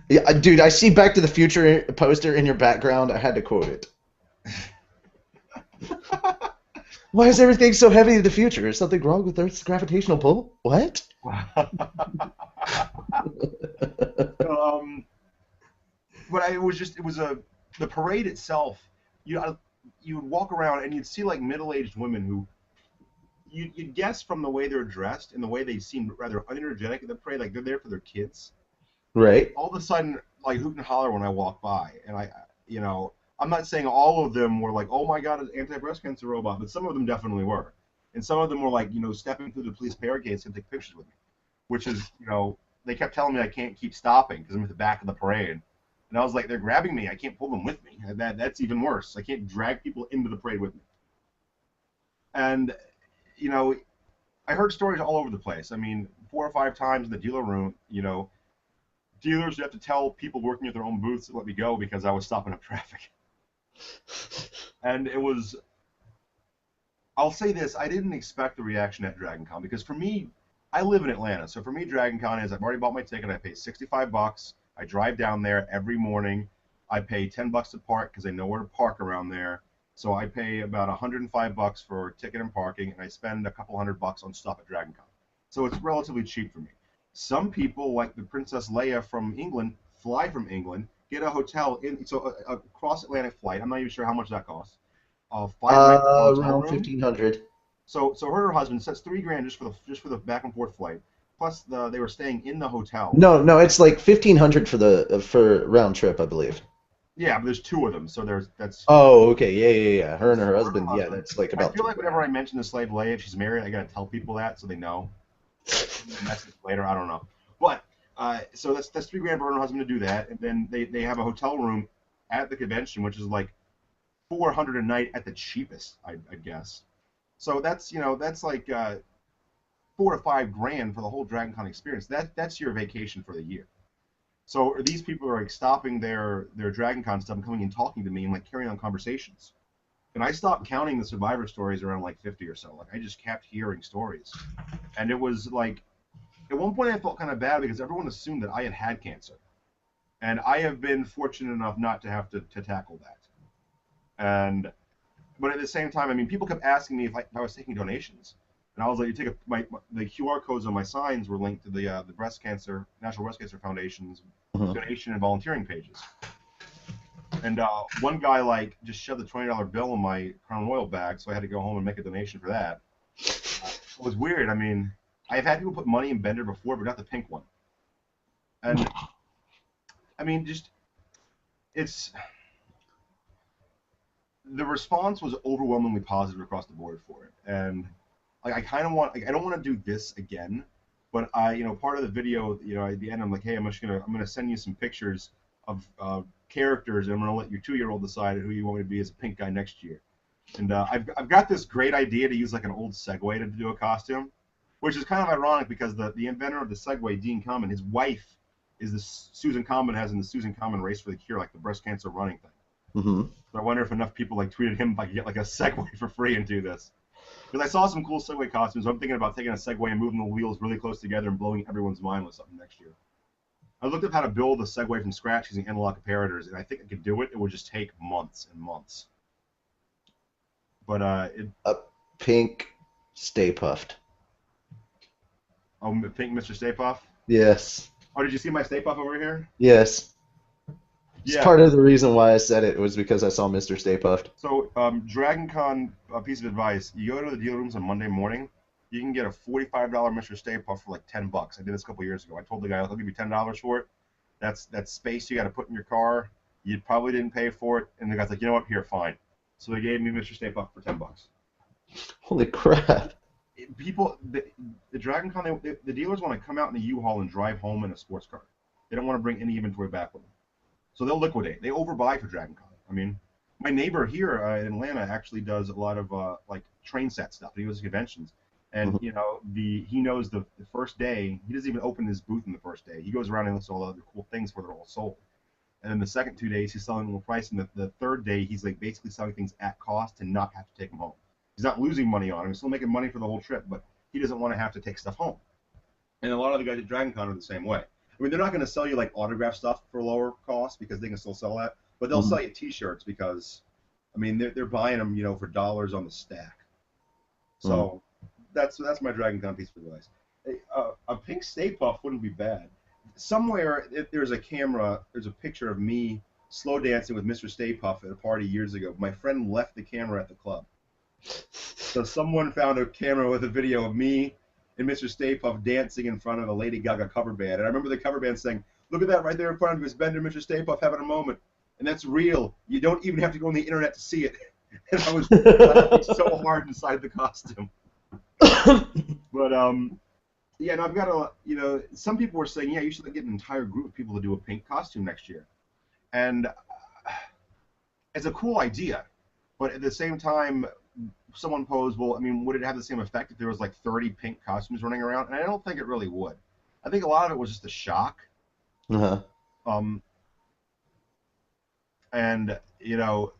Yeah, dude, I see Back to the Future poster in your background. I had to quote it. Why is everything so heavy in the future? Is something wrong with Earth's gravitational pull? What? um, but it was the parade itself. You would walk around and you'd see like middle-aged women who you'd guess from the way they're dressed and the way they seem rather unenergetic at the parade, like they're there for their kids. Right. All of a sudden, like hoot and holler when I walk by, and I'm not saying all of them were like, oh my god, it's anti-breast cancer robot, but some of them definitely were, and some of them were like, stepping through the police barricades to take pictures with me, which is, they kept telling me I can't keep stopping because I'm at the back of the parade, and I was like, they're grabbing me, I can't pull them with me, and that's even worse. I can't drag people into the parade with me, and you know, I heard stories all over the place. I mean, 4 or 5 times in the dealer room, dealers would have to tell people working at their own booths to let me go because I was stopping up traffic. And I'll say this, I didn't expect the reaction at Dragon Con because for me, I live in Atlanta. So for me, Dragon Con is I've already bought my ticket. I pay $65. I drive down there every morning. I pay $10 to park because I know where to park around there. So I pay about $105 for ticket and parking, and I spend a couple $100 on stuff at Dragon Con. So it's relatively cheap for me. Some people, like the Princess Leia from England, fly from England, get a hotel so a cross Atlantic flight. I'm not even sure how much that costs. 5 nights in a hotel Around room. 1,500. So her and her husband sets $3,000 just for the back and forth flight. Plus they were staying in the hotel. No, no, it's like 1,500 for round trip, I believe. Yeah, but there's two of them, so that's. Oh, okay, yeah, yeah, yeah. Her and her So husband, yeah, that's like I about feel two like whenever I grand. mention the slave Leia, if she's married, I gotta tell people that so they know. Message later, I don't know. But so that's $3,000 for her and her husband to do that, and then they have a hotel room at the convention, which is like 400 a night at the cheapest, I guess. So that's like 4 to 5 grand for the whole Dragon Con experience. That's your vacation for the year. So these people are like stopping their Dragon Con stuff and coming and talking to me and like carrying on conversations. And I stopped counting the survivor stories around like 50 or so. Like I just kept hearing stories, and it was like at one point I felt kind of bad because everyone assumed that I had cancer, and I have been fortunate enough not to have to tackle that. And but at the same time, I mean, people kept asking me if I was taking donations, and I was like, you take the QR codes on my signs were linked to the breast cancer National Breast Cancer Foundation's Mhm. donation and volunteering pages. And one guy like just shoved a $20 bill in my Crown Royal bag, so I had to go home and make a donation for that. It was weird. I mean, I've had people put money in Bender before, but not the pink one. And I mean, just it's the response was overwhelmingly positive across the board for it. And like I kind of want, like, I don't want to do this again, but part of the video, at the end, I'm like, hey, I'm gonna send you some pictures of characters, and I'm gonna let your 2-year-old decide who you want me to be as a pink guy next year. And I've got this great idea to use like an old Segway to do a costume, which is kind of ironic because the inventor of the Segway, Dean Common, his wife is the Susan Common has in the Susan Common Race for the Cure, like the breast cancer running thing. Mhm. So I wonder if enough people like tweeted him if I could get like a Segway for free and do this. Because I saw some cool Segway costumes. I'm thinking about taking a Segway and moving the wheels really close together and blowing everyone's mind with something next year. I looked up how to build a Segway from scratch using analog comparators, and I think I could do it. It would just take months and months. But A pink Stay Puffed. Pink Mr. Stay Puft. Yes. Oh, did you see my Stay Puft over here? Yes. It's Yeah. part of the reason why I said it was because I saw Mr. Stay Puffed. So, Dragon Con, a piece of advice: you go to the dealer rooms on Monday morning, you can get a $45 Mr. Stay Puft for like $10. I did this a couple years ago. I told the guy, I'll give you $10 for it. That's space you got to put in your car. You probably didn't pay for it, and the guy's like, you know what? Here, fine. So they gave me Mr. Stay Puft for $10. Holy crap. People, the Dragon Con, the dealers want to come out in a U-Haul and drive home in a sports car. They don't want to bring any inventory back with them. So they'll liquidate. They overbuy for Dragon Con. I mean, my neighbor here in Atlanta actually does a lot of like train set stuff. He goes to conventions, and Mhm. you know he knows the first day he doesn't even open his booth in the first day. He goes around and looks at all the other cool things where they're all sold. And then the second 2 days he's selling them at price, and the third day he's like basically selling things at cost to not have to take them home. He's not losing money on them. He's still making money for the whole trip, but he doesn't want to have to take stuff home. And a lot of the guys at Dragon Con are the same way. I mean, they're not going to sell you like autograph stuff for lower cost because they can still sell that, but they'll Mhm. sell you T-shirts because, I mean, they're buying them, you know, for dollars on the stack. Mhm. So that's my Dragon Con piece of advice. A pink Stay Puft wouldn't be bad. Somewhere there's a camera, there's a picture of me slow dancing with Mr. Stay Puft at a party years ago. My friend left the camera at the club. So someone found a camera with a video of me and Mr. Stay Puft dancing in front of a Lady Gaga cover band. And I remember the cover band saying, "Look at that right there in front of you, it's Bender and Mr. Stay Puft having a moment." And that's real. You don't even have to go on the internet to see it. And I was laughing so hard inside the costume. But yeah, and I've got a, you know, some people were saying, yeah, you should get an entire group of people to do a pink costume next year. And it's a cool idea, but at the same time, someone posed, well, I mean, would it have the same effect if there was like 30 pink costumes running around? And I don't think it really would. I think a lot of it was just a shock. Uh-huh. Um, and, you know,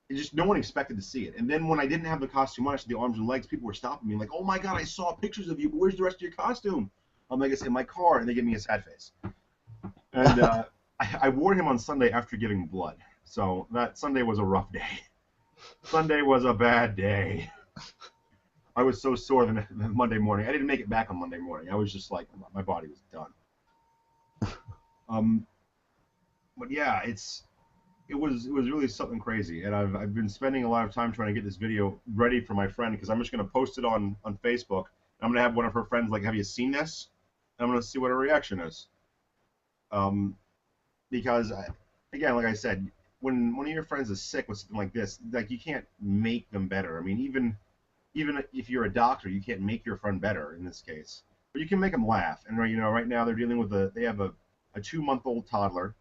it just no one expected to see it. And then when I didn't have the costume on, I said the arms and legs, people were stopping me like, oh my God, I saw pictures of you, but where's the rest of your costume? I'm like, it's in my car. And they give me a sad face. And I wore him on Sunday after giving blood. So that Sunday was a rough day. Sunday was a bad day. I was so sore the Monday morning. I didn't make it back on Monday morning. I was just like, my body was done. Um, but yeah, it was really something crazy, and I've been spending a lot of time trying to get this video ready for my friend because I'm just gonna post it on Facebook. I'm gonna have one of her friends like, have you seen this? And I'm gonna see what her reaction is. Um, because again, like I said, when one of your friends is sick with something like this, like you can't make them better. I mean, even if you're a doctor, you can't make your friend better in this case, but you can make them laugh. And you know, right now they're dealing with they have a 2-month-old toddler.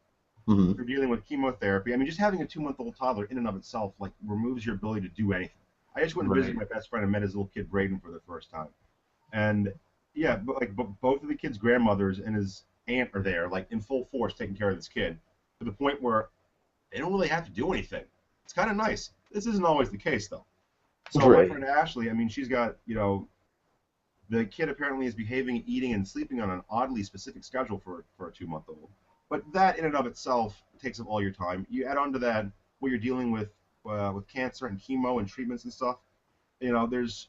Mhm. They're dealing with chemotherapy. I mean, just having a 2-month-old toddler in and of itself like removes your ability to do anything. I just went and visited Right. my best friend and met his little kid Braden for the first time, and yeah, but both of the kid's grandmothers and his aunt are there, like in full force, taking care of this kid, to the point where they don't really have to do anything. It's kind of nice. This isn't always the case though. So my Right. friend Ashley, I mean, she's got, you know, the kid apparently is behaving, eating, and sleeping on an oddly specific schedule for a 2-month-old. But that in and of itself takes up all your time. You add on to that what you're dealing with cancer and chemo and treatments and stuff. You know, there's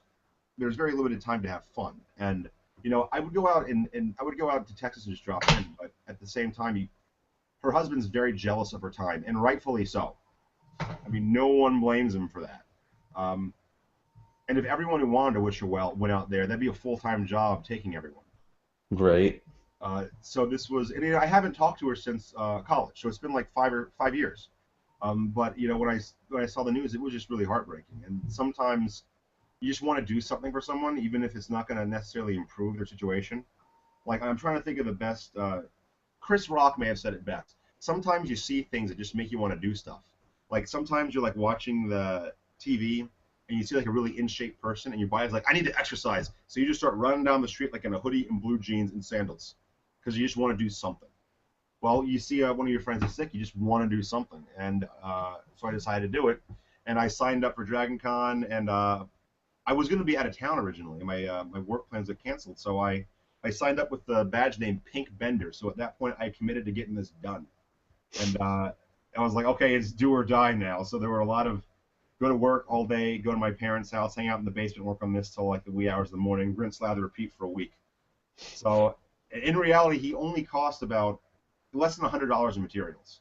very limited time to have fun. And you know, I would go out and I would go out to Texas and just drop in, but at the same time, her husband's very jealous of her time, and rightfully so. I mean, no one blames him for that. Um, and if everyone who wanted to wish her well went out there, that'd be a full-time job taking everyone. Right. So this was, and you know, I haven't talked to her since college, so it's been like 5 years. But you know, when I saw the news, it was just really heartbreaking. And sometimes you just want to do something for someone, even if it's not going to necessarily improve their situation. Like I'm trying to think of the best. Chris Rock may have said it best. Sometimes you see things that just make you want to do stuff. Like sometimes you're like watching the TV and you see like a really in shape person and your body's like, I need to exercise. So you just start running down the street like in a hoodie and blue jeans and sandals because you just want to do something. Well, you see one of your friends is sick, you just want to do something. And so I decided to do it. And I signed up for Dragon Con and I was going to be out of town originally. My work plans got canceled. So I signed up with the badge name Pink Bender. So at that point, I committed to getting this done. And I was like, okay, it's do or die now. So there were a lot of go to work all day, go to my parents' house, hang out in the basement, work on this till like the wee hours of the morning, rinse, lather, repeat for a week. So in reality, he only cost about less than $100 in materials.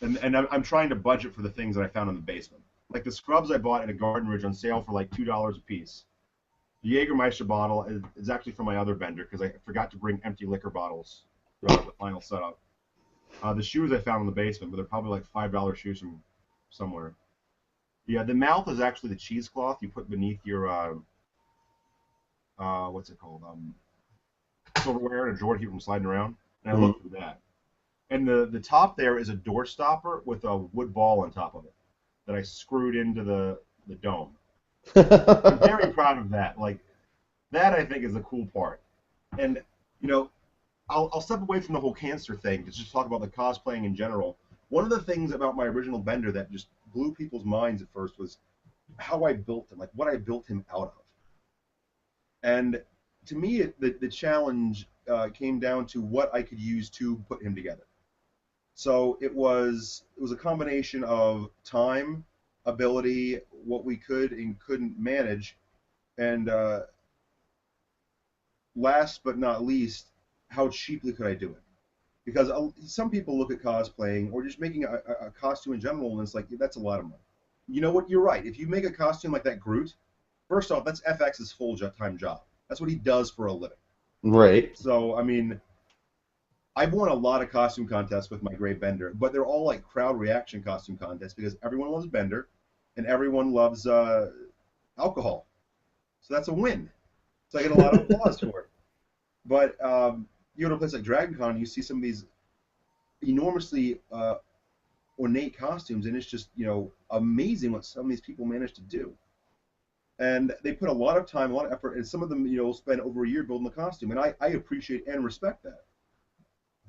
And I'm trying to budget for the things that I found in the basement. Like the scrubs I bought at a Garden Ridge on sale for like $2 a piece. The Jägermeister bottle is actually from my other vendor because I forgot to bring empty liquor bottles throughout the final setup. The shoes I found in the basement, but they're probably like $5 shoes from somewhere. Yeah, the mouth is actually the cheesecloth you put beneath your what's it called? Silverware in a drawer to keep from sliding around. And I looked through that. And the top there is a door stopper with a wood ball on top of it that I screwed into the dome. I'm very proud of that. Like that, I think is the cool part. And you know, I'll step away from the whole cancer thing to just talk about the cosplaying in general. One of the things about my original Bender that just blew people's minds at first was how I built him, like what I built him out of. And to me, the challenge came down to what I could use to put him together. So it was a combination of time, ability, what we could and couldn't manage, and last but not least, how cheaply could I do it? Because some people look at cosplaying or just making a costume in general, and it's like, that's a lot of money. You know what? You're right. If you make a costume like that Groot, first off, that's FX's full-time job. That's what he does for a living. Right. So, I mean, I've won a lot of costume contests with my great Bender, but they're all like crowd reaction costume contests because everyone loves Bender and everyone loves alcohol. So that's a win. So I get a lot of applause for it. But you go to a place like Dragon Con, you see some of these enormously ornate costumes, and it's just, amazing what some of these people manage to do. And they put a lot of time, a lot of effort, and some of them, spend over a year building the costume, and I appreciate and respect that.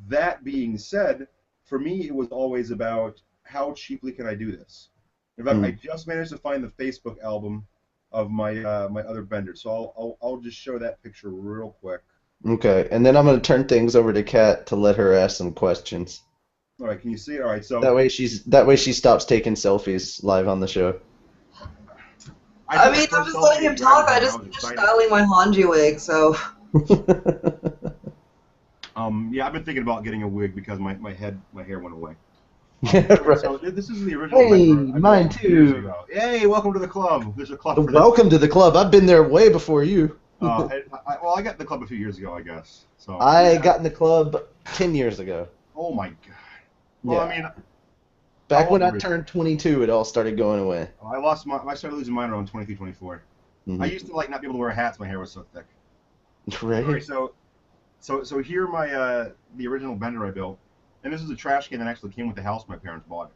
That being said, for me, it was always about how cheaply can I do this. In fact, I just managed to find the Facebook album of my my other Bender, so I'll just show that picture real quick. Okay, and then I'm gonna turn things over to Kat to let her ask some questions. All right, can you see it? All right, so That way she stops taking selfies live on the show. I mean, I'm just letting him talk. I just finished styling my Hanji wig, so. Yeah, I've been thinking about getting a wig because my hair went away. Right. So this is the original. Hey, Bender I mine built years too. ago. Hey, welcome to the club. There's a club for this. Welcome to the club. I've been there way before you. Well, I got in the club a few years ago, I guess. So I got in the club 10 years ago. Oh my god. Well, Yeah. I mean, Back how when old I were you? turned 22, it all started going away. I started losing mine around 23, 24. I used to not be able to wear hats. My hair was so thick. Right. All right, so here my the original Bender I built, and this is a trash can that actually came with the house my parents bought.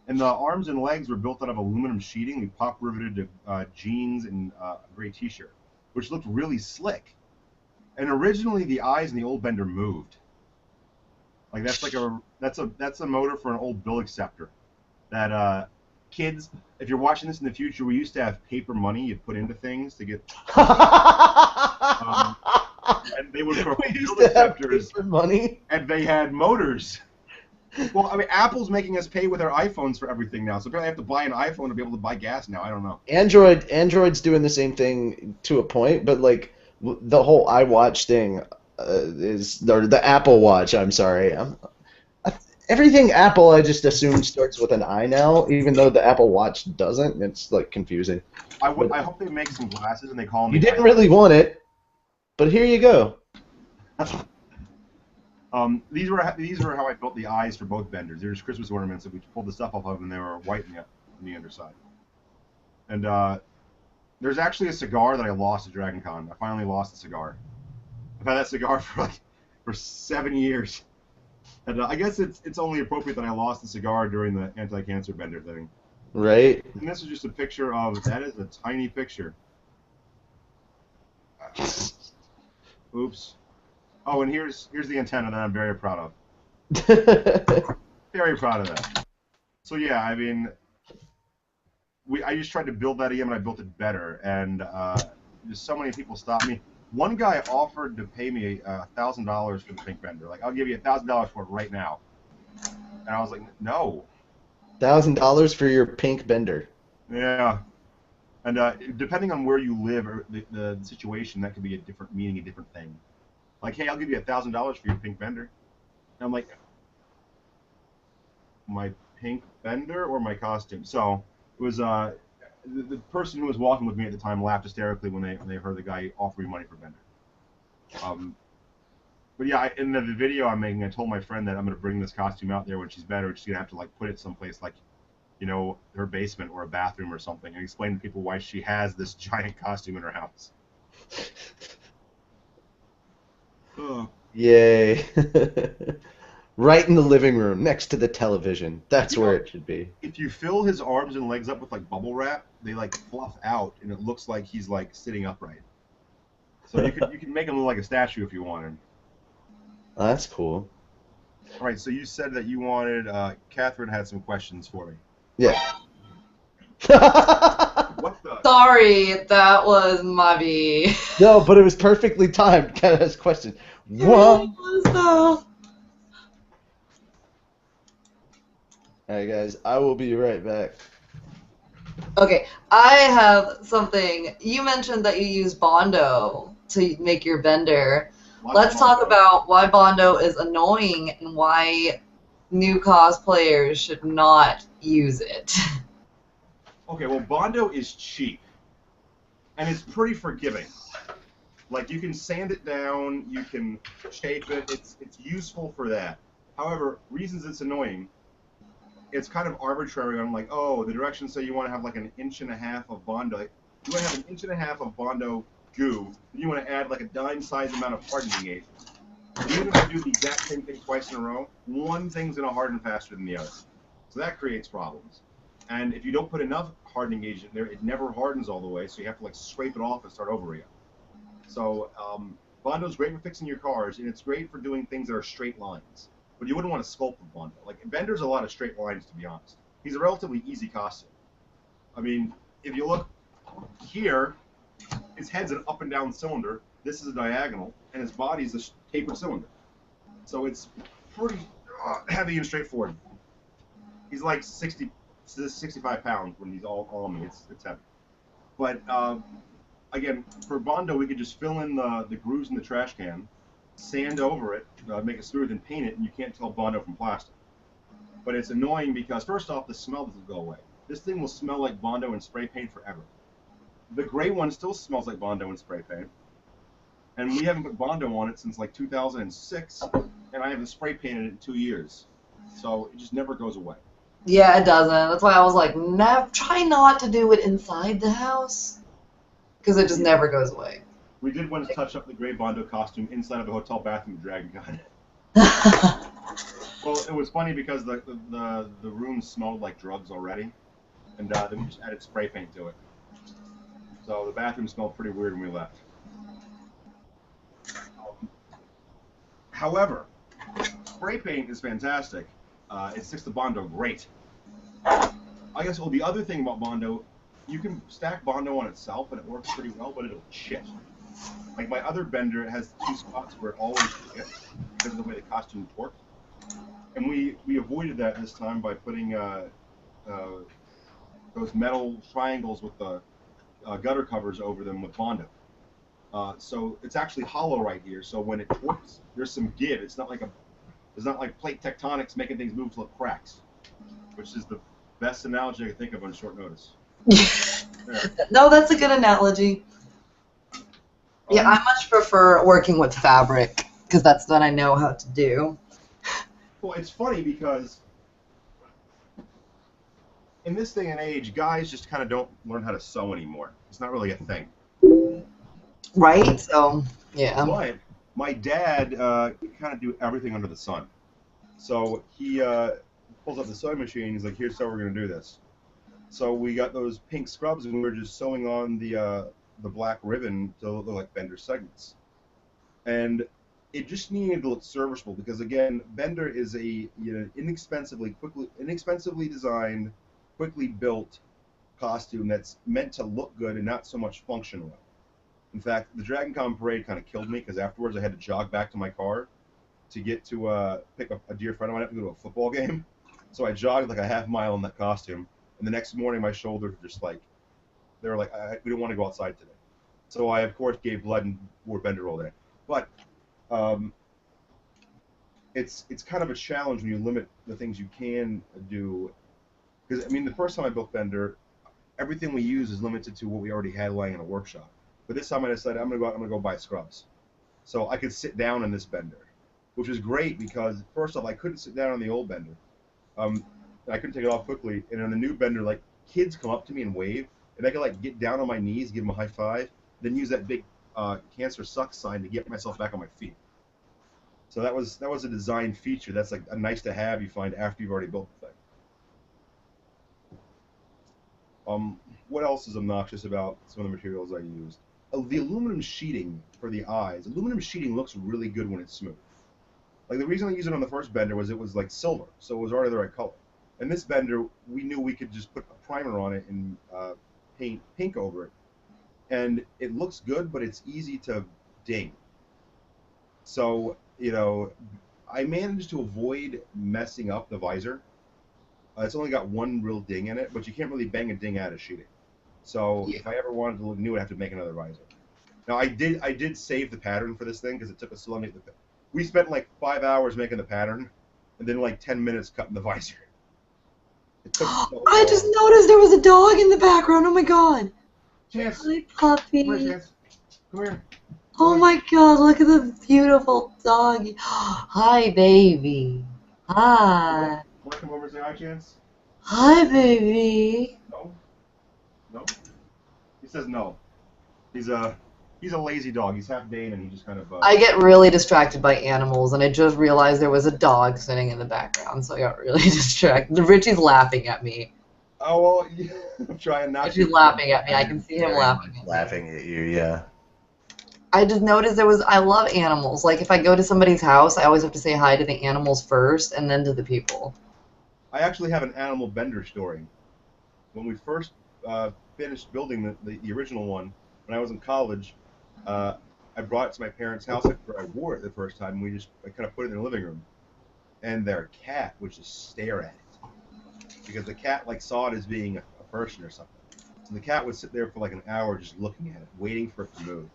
And the arms and legs were built out of aluminum sheeting. We pop riveted to jeans and a gray T-shirt, which looked really slick. And originally the eyes in the old Bender moved. Like that's a motor for an old bill acceptor. That kids, if you're watching this in the future, we used to have paper money you'd put into things to get. And they would put We used bill to have acceptors, paper money. and they had motors. Well, I mean, Apple's making us pay with our iPhones for everything now, so apparently I have to buy an iPhone to be able to buy gas now. I don't know. Android's doing the same thing to a point, but like the whole iWatch thing or the Apple Watch. I'm sorry. Everything Apple, I just assume starts with an I now, even though the Apple Watch doesn't. It's like confusing. I hope they make some glasses and they call them. You didn't really want it, but here you go. These were how I built the eyes for both Benders. They're just Christmas ornaments that we pulled the stuff off of, and they were white on the underside. And there's actually a cigar that I lost at Dragon Con. I finally lost the cigar. I've had that cigar for 7 years. And I guess it's only appropriate that I lost the cigar during the anti-cancer Bender thing. Right. And this is just a picture of, that is a tiny picture. Oops. Oh, and here's the antenna that I'm very proud of. Very proud of that. So yeah, I mean, I just tried to build that again, and I built it better. And just so many people stopped me. One guy offered to pay me $1,000 for the pink Bender. Like, I'll give you $1,000 for it right now. And I was like, no. $1,000 for your pink Bender. Yeah. And depending on where you live or the situation, that could be a different meaning, a different thing. Like, hey, I'll give you $1,000 for your pink Bender. And I'm like, my pink Bender or my costume? So it was the person who was walking with me at the time laughed hysterically when they heard the guy offer me money for Bender. But yeah, in the video I'm making, I told my friend that I'm going to bring this costume out there when she's better. She's going to have to like put it someplace like, her basement or a bathroom or something, and explain to people why she has this giant costume in her house. Yay. Right in the living room, next to the television. That's where it should be. If you fill his arms and legs up with like bubble wrap, they like fluff out, and it looks like he's like sitting upright. So you can make him look like a statue if you wanted. Oh, that's cool. All right, so you said that you wanted. Catherine had some questions for me. Yeah. What the? Sorry, that was my bee. No, but it was perfectly timed. Kat has a question. It What? really was, though. Alright, guys, I will be right back. Okay, I have something. You mentioned that you use Bondo to make your bender. Let's talk about why Bondo is annoying and why new cosplayers should not use it. Okay, well, Bondo is cheap, and it's pretty forgiving. Like, you can sand it down, you can shape it, it's useful for that. However, reasons it's annoying, it's kind of arbitrary on, like, oh, the directions say you want to have, like, 1.5 inches of Bondo. Like, you want to have 1.5 inches of Bondo goo, and you want to add, like, a dime-sized amount of hardening agent. Even if you do the exact same thing twice in a row, one thing's going to harden faster than the other. So that creates problems. And if you don't put enough hardening agent there, it never hardens all the way, so you have to like scrape it off and start over again. So Bondo's great for fixing your cars, and it's great for doing things that are straight lines. But you wouldn't want to sculpt with Bondo. Like, Bender's a lot of straight lines, to be honest. He's a relatively easy costume. I mean, if you look here, his head's an up and down cylinder, this is a diagonal, and his body's a tapered cylinder. So it's pretty heavy and straightforward. He's like 65 pounds when he's all on me. It's heavy. But again, for Bondo, we could just fill in the grooves in the trash can, sand over it, make it smooth, and paint it, and you can't tell Bondo from plastic. But it's annoying because, first off, the smell doesn't go away. This thing will smell like Bondo and spray paint forever. The gray one still smells like Bondo and spray paint. And we haven't put Bondo on it since like 2006, and I haven't spray painted it in 2 years. So it just never goes away. Yeah, it doesn't. That's why I was like, try not to do it inside the house, because it just never goes away. We did want to touch up the gray Bondo costume inside of the hotel bathroom with Dragon Con. Well, it was funny because the room smelled like drugs already, and then we just added spray paint to it. So the bathroom smelled pretty weird when we left. However, spray paint is fantastic. It sticks to Bondo great. I guess, well, the other thing about Bondo, you can stack Bondo on itself and it works pretty well, but it'll shit. Like my other bender, it has 2 spots where it always shits because of the way the costume torqued. And we avoided that this time by putting those metal triangles with the gutter covers over them with Bondo. So it's actually hollow right here. So when it torques, there's some give. It's not like plate tectonics making things move till it cracks, which is the best analogy I can think of on short notice. No, that's a good analogy. Yeah, I much prefer working with fabric because that's what I know how to do. Well, it's funny because in this day and age, guys just kind of don't learn how to sew anymore. It's not really a thing. Right? So, yeah. But my dad kind of do everything under the sun. So he pulls up the sewing machine. He's like, "Here's how we're gonna do this." So we got those pink scrubs, and we were just sewing on the black ribbon to look like Bender segments. And it just needed to look serviceable because, again, Bender is a inexpensively designed, quickly built costume that's meant to look good and not so much function well. In fact, the Dragon Con parade kind of killed me because afterwards I had to jog back to my car to get to pick up a dear friend of mine up to go to a football game. So I jogged like a half mile in that costume, and the next morning my shoulders were just like, they were like, we don't want to go outside today. So I, of course, gave blood and wore Bender all day. But it's kind of a challenge when you limit the things you can do. Because, I mean, the first time I built Bender, everything we use is limited to what we already had lying in a workshop. But this time I decided I'm gonna go buy scrubs, so I could sit down in this bender, which is great because first off I couldn't sit down on the old bender, I couldn't take it off quickly, and on the new bender like kids come up to me and wave, and I could like get down on my knees, give them a high five, then use that big cancer sucks sign to get myself back on my feet. So that was a design feature. That's like a nice to have you find after you've already built the thing. What else is obnoxious about some of the materials I used? The aluminum sheeting for the eyes. Aluminum sheeting looks really good when it's smooth. Like the reason I used it on the first bender was it was like silver, so it was already the right color. And this bender, we knew we could just put a primer on it and paint pink over it. And it looks good, but it's easy to ding. So, you know, I managed to avoid messing up the visor. It's only got one real ding in it, but you can't really bang a ding out of sheeting. So if I ever wanted to look new, I'd have to make another visor. Now I did save the pattern for this thing because it took us so long to get the. We spent like 5 hours making the pattern, and then like 10 minutes cutting the visor. It took so long. I just noticed there was a dog in the background. Oh my god. Chance, Hi, puppy. come here, Chance. Come here. Oh my god, look at the beautiful doggy. Hi, baby. Hi. Want to come over and say hi, Chance? Hi, baby. No. No. He says no. He's a lazy dog. He's half Dane, and he just kind of. I get really distracted by animals, and I just realized there was a dog sitting in the background, so I got really distracted. Richie's laughing at me. Oh well, yeah, I'm trying not to. Richie's laughing at me. I can see him laughing. Laughing at you, yeah. I just noticed I love animals. Like, if I go to somebody's house, I always have to say hi to the animals first, and then to the people. I actually have an animal bender story. When we first finished building the original one, when I was in college, I brought it to my parents' house after I wore it the first time, and I kind of put it in the living room. And their cat would just stare at it. Because the cat like saw it as being a person or something. So the cat would sit there for like an hour just looking at it, waiting for it to move.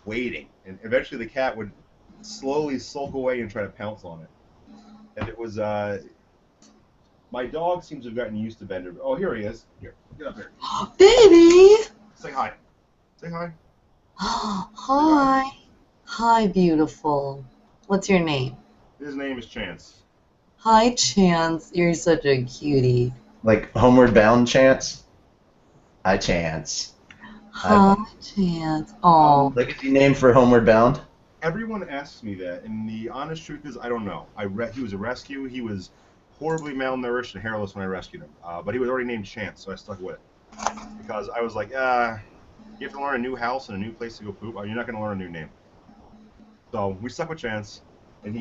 Waiting. And eventually the cat would slowly sulk away and try to pounce on it. And it was, my dog seems to have gotten used to Bender. Oh, here he is. Here, get up here. Baby! Say hi. Say hi. Hi. Hi, beautiful. What's your name? His name is Chance. Hi, Chance. You're such a cutie. Like Homeward Bound Chance? Hi, Chance. Hi, Chance. Oh. Legacy name for Homeward Bound? Everyone asks me that, and the honest truth is I don't know. He was a rescue. He was horribly malnourished and hairless when I rescued him. But he was already named Chance, so I stuck with it. Because I was like, you have to learn a new house and a new place to go poop. You're not going to learn a new name. So we stuck with Chance, and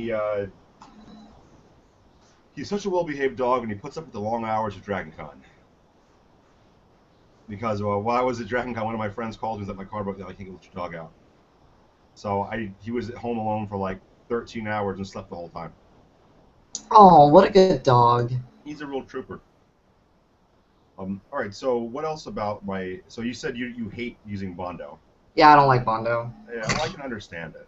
he's such a well-behaved dog, and he puts up with the long hours of Dragon Con. Because while I was at Dragon Con, one of my friends called me that my car broke down. I can't get your dog out. So he was at home alone for like 13 hours and slept the whole time. Oh, what a good dog. He's a real trooper. All right, so what else about so you said you hate using Bondo. Yeah, I don't like Bondo. Yeah, well, I can understand it.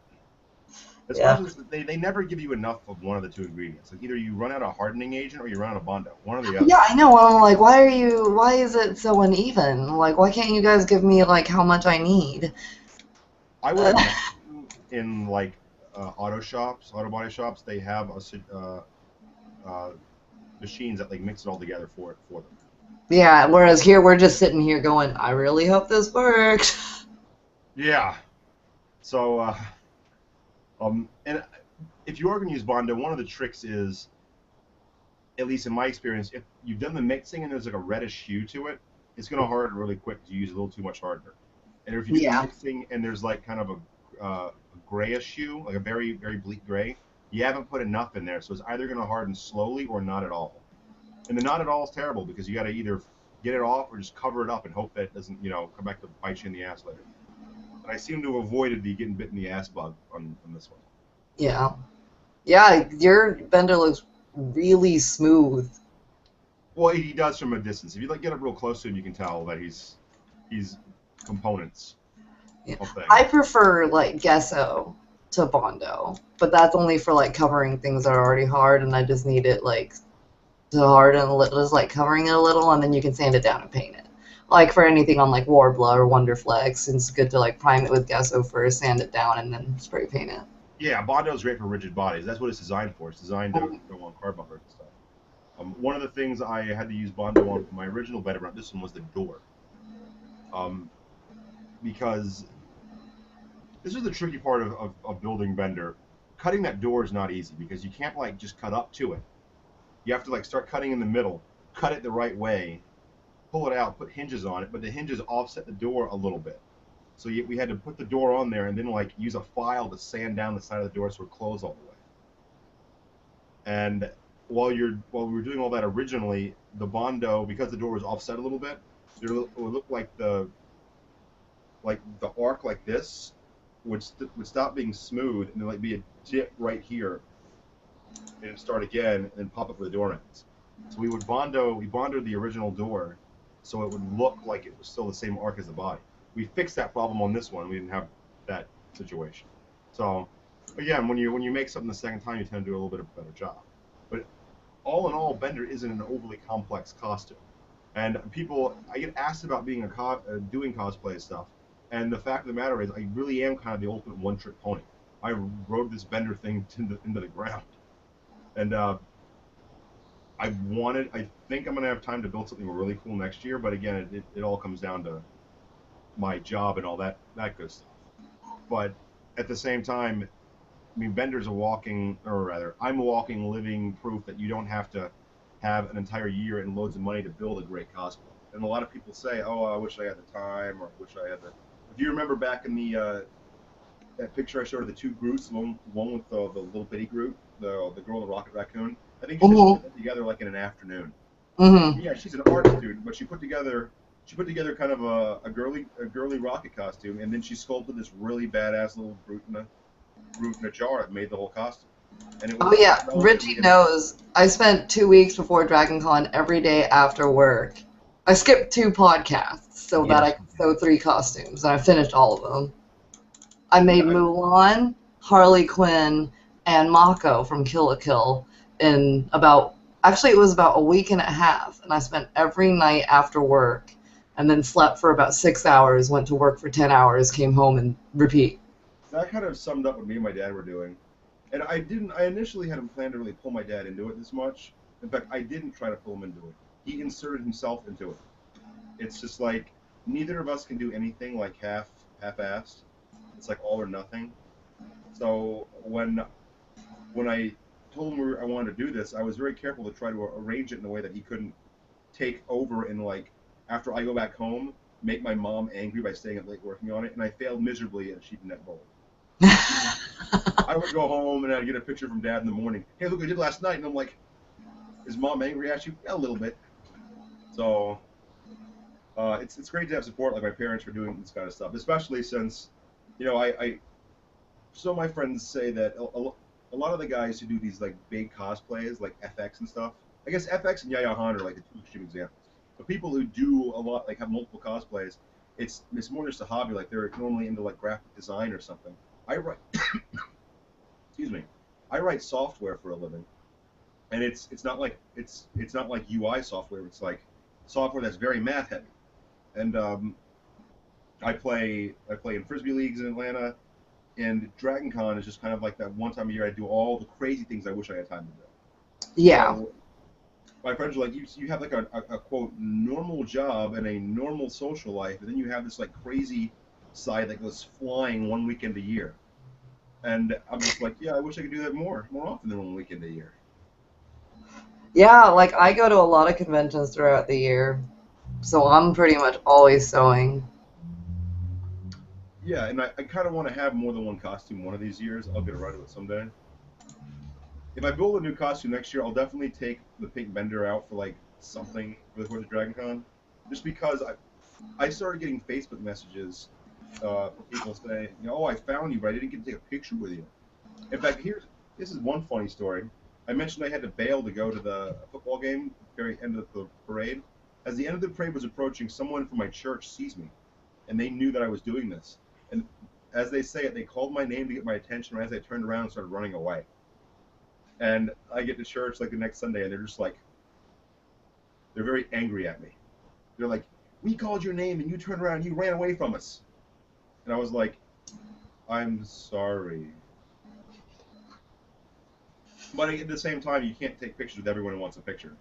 Especially since they never give you enough of one of the two ingredients. Like either you run out of hardening agent or you run out of Bondo. One or the other. Yeah, I know. I'm like, why is it so uneven? Like, why can't you guys give me, like, how much I need? I would imagine in, like, auto body shops, they have machines that, like, mix it all together for them. Yeah, whereas here, we're just sitting here going, I really hope this works. Yeah. So, and if you are going to use Bondo, one of the tricks is, at least in my experience, if you've done the mixing and there's like a reddish hue to it, it's going to harden really quick to use a little too much hardener. And if you do the mixing and there's like kind of a grayish hue, like a very, very bleak gray, you haven't put enough in there, so it's either going to harden slowly or not at all. And the not at all is terrible because you got to either get it off or just cover it up and hope that it doesn't, come back to bite you in the ass later. And I seem to have avoided the getting bit in the ass bug on this one. Yeah. Yeah, your bender looks really smooth. Well, he does from a distance. If you get up real close to him, you can tell that he's components. Yeah. I prefer like gesso to Bondo, but that's only for like covering things that are already hard, and I just need it like to harden a little, just like covering it a little, and then you can sand it down and paint it. Like for anything on like Warbler or Wonderflex, it's good to like prime it with gesso first, sand it down, and then spray paint it. Yeah, Bondo is great for rigid bodies. That's what it's designed for. It's designed to go on car bumpers and stuff. One of the things I had to use Bondo on for my original bed around this one was the door. Because this is the tricky part of building Bender. Cutting that door is not easy because you can't like just cut up to it. You have to like start cutting in the middle, cut it the right way, pull it out, put hinges on it, but the hinges offset the door a little bit. So we had to put the door on there and then like use a file to sand down the side of the door so it closed all the way. And while we were doing all that originally, the Bondo, because the door was offset a little bit, it would look like the arc like this would stop being smooth and then like be a dip right here and start again and then pop up with the door ends. So we bondoed the original door so it would look like it was still the same arc as the body. We fixed that problem on this one. We didn't have that situation. So again, when you make something the second time, you tend to do a little bit of a better job. But all in all, Bender isn't an overly complex costume. And I get asked about being doing cosplay stuff, and the fact of the matter is, I really am kind of the ultimate one-trick pony. I rode this Bender thing into the ground, and I think I'm gonna have time to build something really cool next year. But again, it all comes down to my job and all that good stuff. But at the same time, I mean, Bender's I'm a walking, living proof that you don't have to have an entire year and loads of money to build a great cosplay. And a lot of people say, "Oh, I wish I had the time," or "I wish I had the." If you remember back in the that picture I showed of the two Groots, one with the little bitty Groot, the girl in the Rocket Raccoon. I think she just put that together like in an afternoon. Mm-hmm. Yeah, she's an art student, but she put together kind of a girly rocket costume, and then she sculpted this really badass little Groot in a jar that made the whole costume. And it was yeah, Richie knows. I spent 2 weeks before Dragon Con every day after work. I skipped 2 podcasts so that I could sew 3 costumes, and I finished all of them. I made Mulan, Harley Quinn, and Mako from Kill la Kill in it was about a week and a half, and I spent every night after work, and then slept for about 6 hours, went to work for 10 hours, came home, and repeat. That kind of summed up what me and my dad were doing. And I initially hadn't planned to really pull my dad into it this much. In fact, I didn't try to pull him into it. He inserted himself into it. It's just like, neither of us can do anything like half-assed. It's like all or nothing. So when I told him I wanted to do this, I was very careful to try to arrange it in a way that he couldn't take over and like, after I go back home, make my mom angry by staying up late working on it. And I failed miserably at sheep net bowl. I would go home and I'd get a picture from Dad in the morning. Hey, look what I did last night. And I'm like, is Mom angry at you? Yeah, a little bit. So it's great to have support like my parents for doing this kind of stuff, especially since, so my friends say that a lot of the guys who do these like big cosplays, like FX and stuff, I guess FX and Yaya Han are like the 2 extreme examples. But people who do a lot, like have multiple cosplays, it's more just a hobby. Like they're normally into like graphic design or something. I write, excuse me, I write software for a living, and it's not like UI software. It's like software that's very math heavy, and I play in frisbee leagues in Atlanta, and Dragon Con is just kind of like that one time a year I do all the crazy things I wish I had time to do. Yeah. So my friends are like, you have like a quote normal job and a normal social life, and then you have this like crazy side that goes flying 1 weekend a year. And I'm just like, yeah, I wish I could do that more often than 1 weekend a year. Yeah, like I go to a lot of conventions throughout the year, so I'm pretty much always sewing. Yeah, and I kind of want to have more than one costume one of these years. I'll get around to it someday. If I build a new costume next year, I'll definitely take the pink Bender out for like something for the Dragon Con. Just because I started getting Facebook messages for people saying, oh, I found you, but I didn't get to take a picture with you. In fact, this is one funny story. I mentioned I had to bail to go to the football game at the very end of the parade. As the end of the parade was approaching, someone from my church sees me, and they knew that I was doing this. And as they say it, they called my name to get my attention right as I turned around and started running away. And I get to church like the next Sunday, and they're just like, They're very angry at me. They're like, we called your name and you turned around and you ran away from us. And I was like, I'm sorry. But at the same time, you can't take pictures with everyone who wants a picture.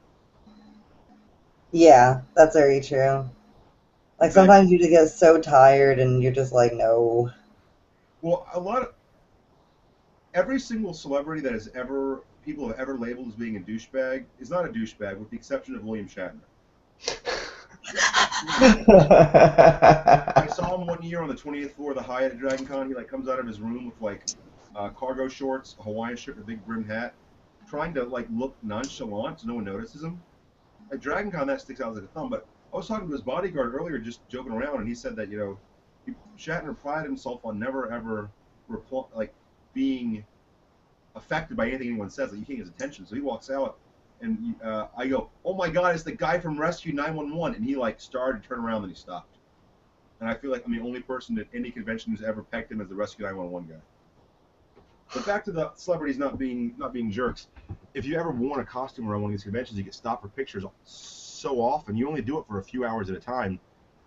Yeah, that's very true. Like sometimes you just get so tired and you're just like, no. Well, every single celebrity that has ever, people have ever labeled as being a douchebag is not a douchebag, with the exception of William Shatner. I saw him one year on the 20th floor of the Hyatt at Dragon Con. He like comes out of his room with like cargo shorts, a Hawaiian shirt, and a big brimmed hat, trying to like look nonchalant so no one notices him. At Dragon Con, that sticks out like a thumb. But I was talking to his bodyguard earlier, just joking around, and he said that Shatner prided himself on never ever like being affected by anything anyone says. Like you can't get his attention, so he walks out. And I go, oh my God, it's the guy from Rescue 911. And he like started to turn around, then he stopped. And I feel like I'm the only person at any convention who's ever pegged him as the Rescue 911 guy. But back to the celebrities not being jerks. If you ever worn a costume around one of these conventions, you get stopped for pictures so often. You only do it for a few hours at a time.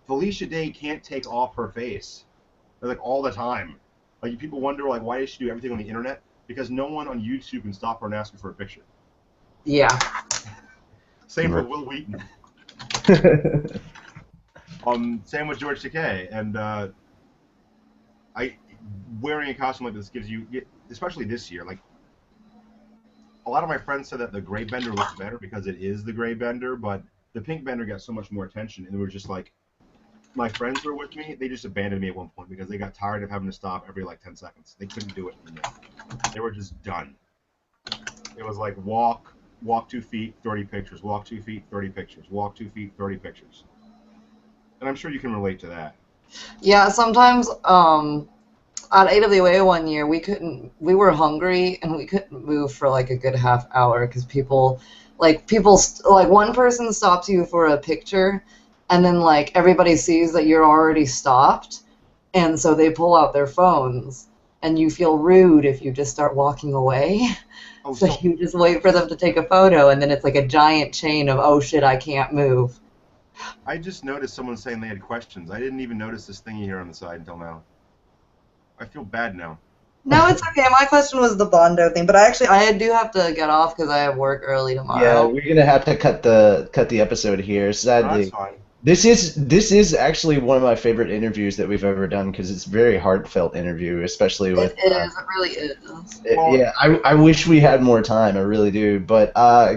Felicia Day can't take off her face. They're like all the time. Like people wonder like why does she do everything on the internet? Because no one on YouTube can stop her and ask her for a picture. Yeah. Same for Will Wheaton. Same with George Takei. And wearing a costume like this gives you, especially this year, like a lot of my friends said that the gray bender looks better because it is the gray bender, but the pink bender got so much more attention, and they were just like, my friends were with me, they just abandoned me at one point because they got tired of having to stop every like 10 seconds. They couldn't do it anymore. They were just done. It was like walk 2 feet, 30 pictures, walk 2 feet, 30 pictures, walk 2 feet, 30 pictures. And I'm sure you can relate to that. Yeah, sometimes at AWA one year we were hungry and we couldn't move for like a good half hour because people like one person stops you for a picture and then like everybody sees that you're already stopped and so they pull out their phones and you feel rude if you just start walking away. Oh, so you just wait for them to take a photo and then it's like a giant chain of, oh shit, I can't move. I just noticed someone saying they had questions. I didn't even notice this thingy here on the side until now. I feel bad now. No, it's okay. My question was the Bondo thing, but I do have to get off because I have work early tomorrow. Yeah, we're gonna have to cut the episode here. Sadly, that's fine. This is actually one of my favorite interviews that we've ever done because it's a very heartfelt interview, especially with. It is. It really is. Yeah, I wish we had more time. I really do. But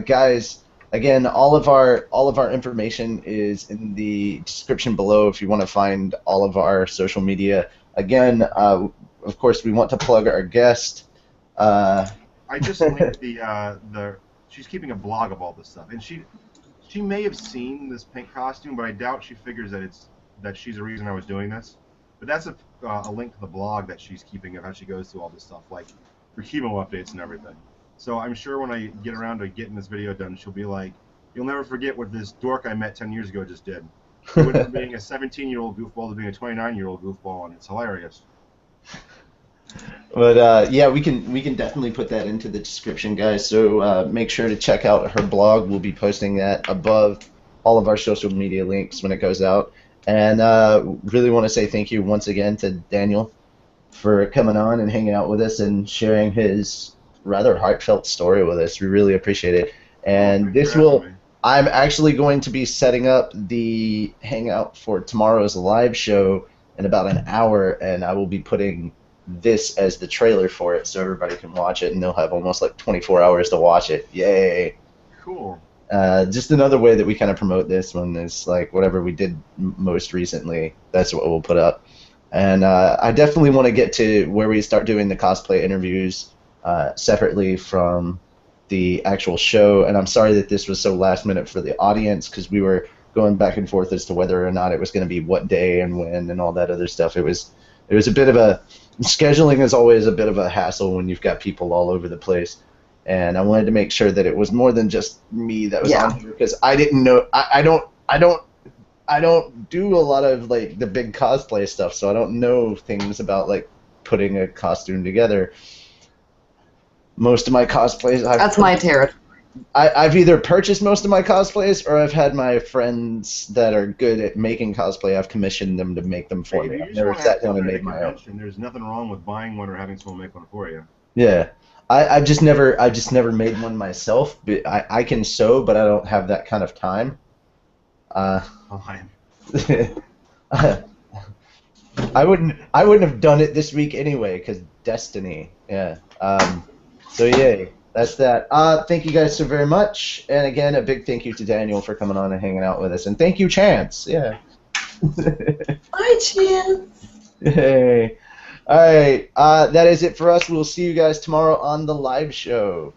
guys, again, all of our information is in the description below if you want to find all of our social media. Again, of course, we want to plug our guest. I just linked she's keeping a blog of all this stuff, and she may have seen this pink costume, but I doubt she figures that she's the reason I was doing this. But that's a link to the blog that she's keeping of how she goes through all this stuff, like for chemo updates and everything. So I'm sure when I get around to getting this video done, she'll be like, "You'll never forget what this dork I met 10 years ago just did." He went from being a 17-year-old goofball to being a 29-year-old goofball, and it's hilarious. But yeah, we can definitely put that into the description, guys. So make sure to check out her blog. We'll be posting that above all of our social media links when it goes out. And really want to say thank you once again to Daniel for coming on and hanging out with us and sharing his rather heartfelt story with us. We really appreciate it. And I'm actually going to be setting up the hangout for tomorrow's live show in about an hour, and I will be putting this as the trailer for it so everybody can watch it, and they'll have almost like 24 hours to watch it. Yay! Cool. Just another way that we kind of promote this one is like whatever we did most recently, that's what we'll put up. And I definitely want to get to where we start doing the cosplay interviews separately from the actual show. And I'm sorry that this was so last minute for the audience because we were going back and forth as to whether or not it was going to be what day and when and all that other stuff. It was a bit of a scheduling is always a bit of a hassle when you've got people all over the place. And I wanted to make sure that it was more than just me that was on here because I didn't know. I don't do a lot of like the big cosplay stuff, so I don't know things about like putting a costume together. Most of my cosplays, that's my territory. I've either purchased most of my cosplays or I've had my friends that are good at making cosplay. I've commissioned them to make them for Hey, if me. you I've just never want to have sat down fun and at a made my own. convention, there's nothing wrong with buying one or having someone make one for you. Yeah, I've just never made one myself. But I can sew, but I don't have that kind of time. Uh, Fine. I wouldn't have done it this week anyway, because Destiny. Yeah. So yay. That's that. Thank you guys so very much. And again, a big thank you to Daniel for coming on and hanging out with us. And thank you, Chance. Yeah. Bye, Chance. Hey. All right. That is it for us. We'll see you guys tomorrow on the live show.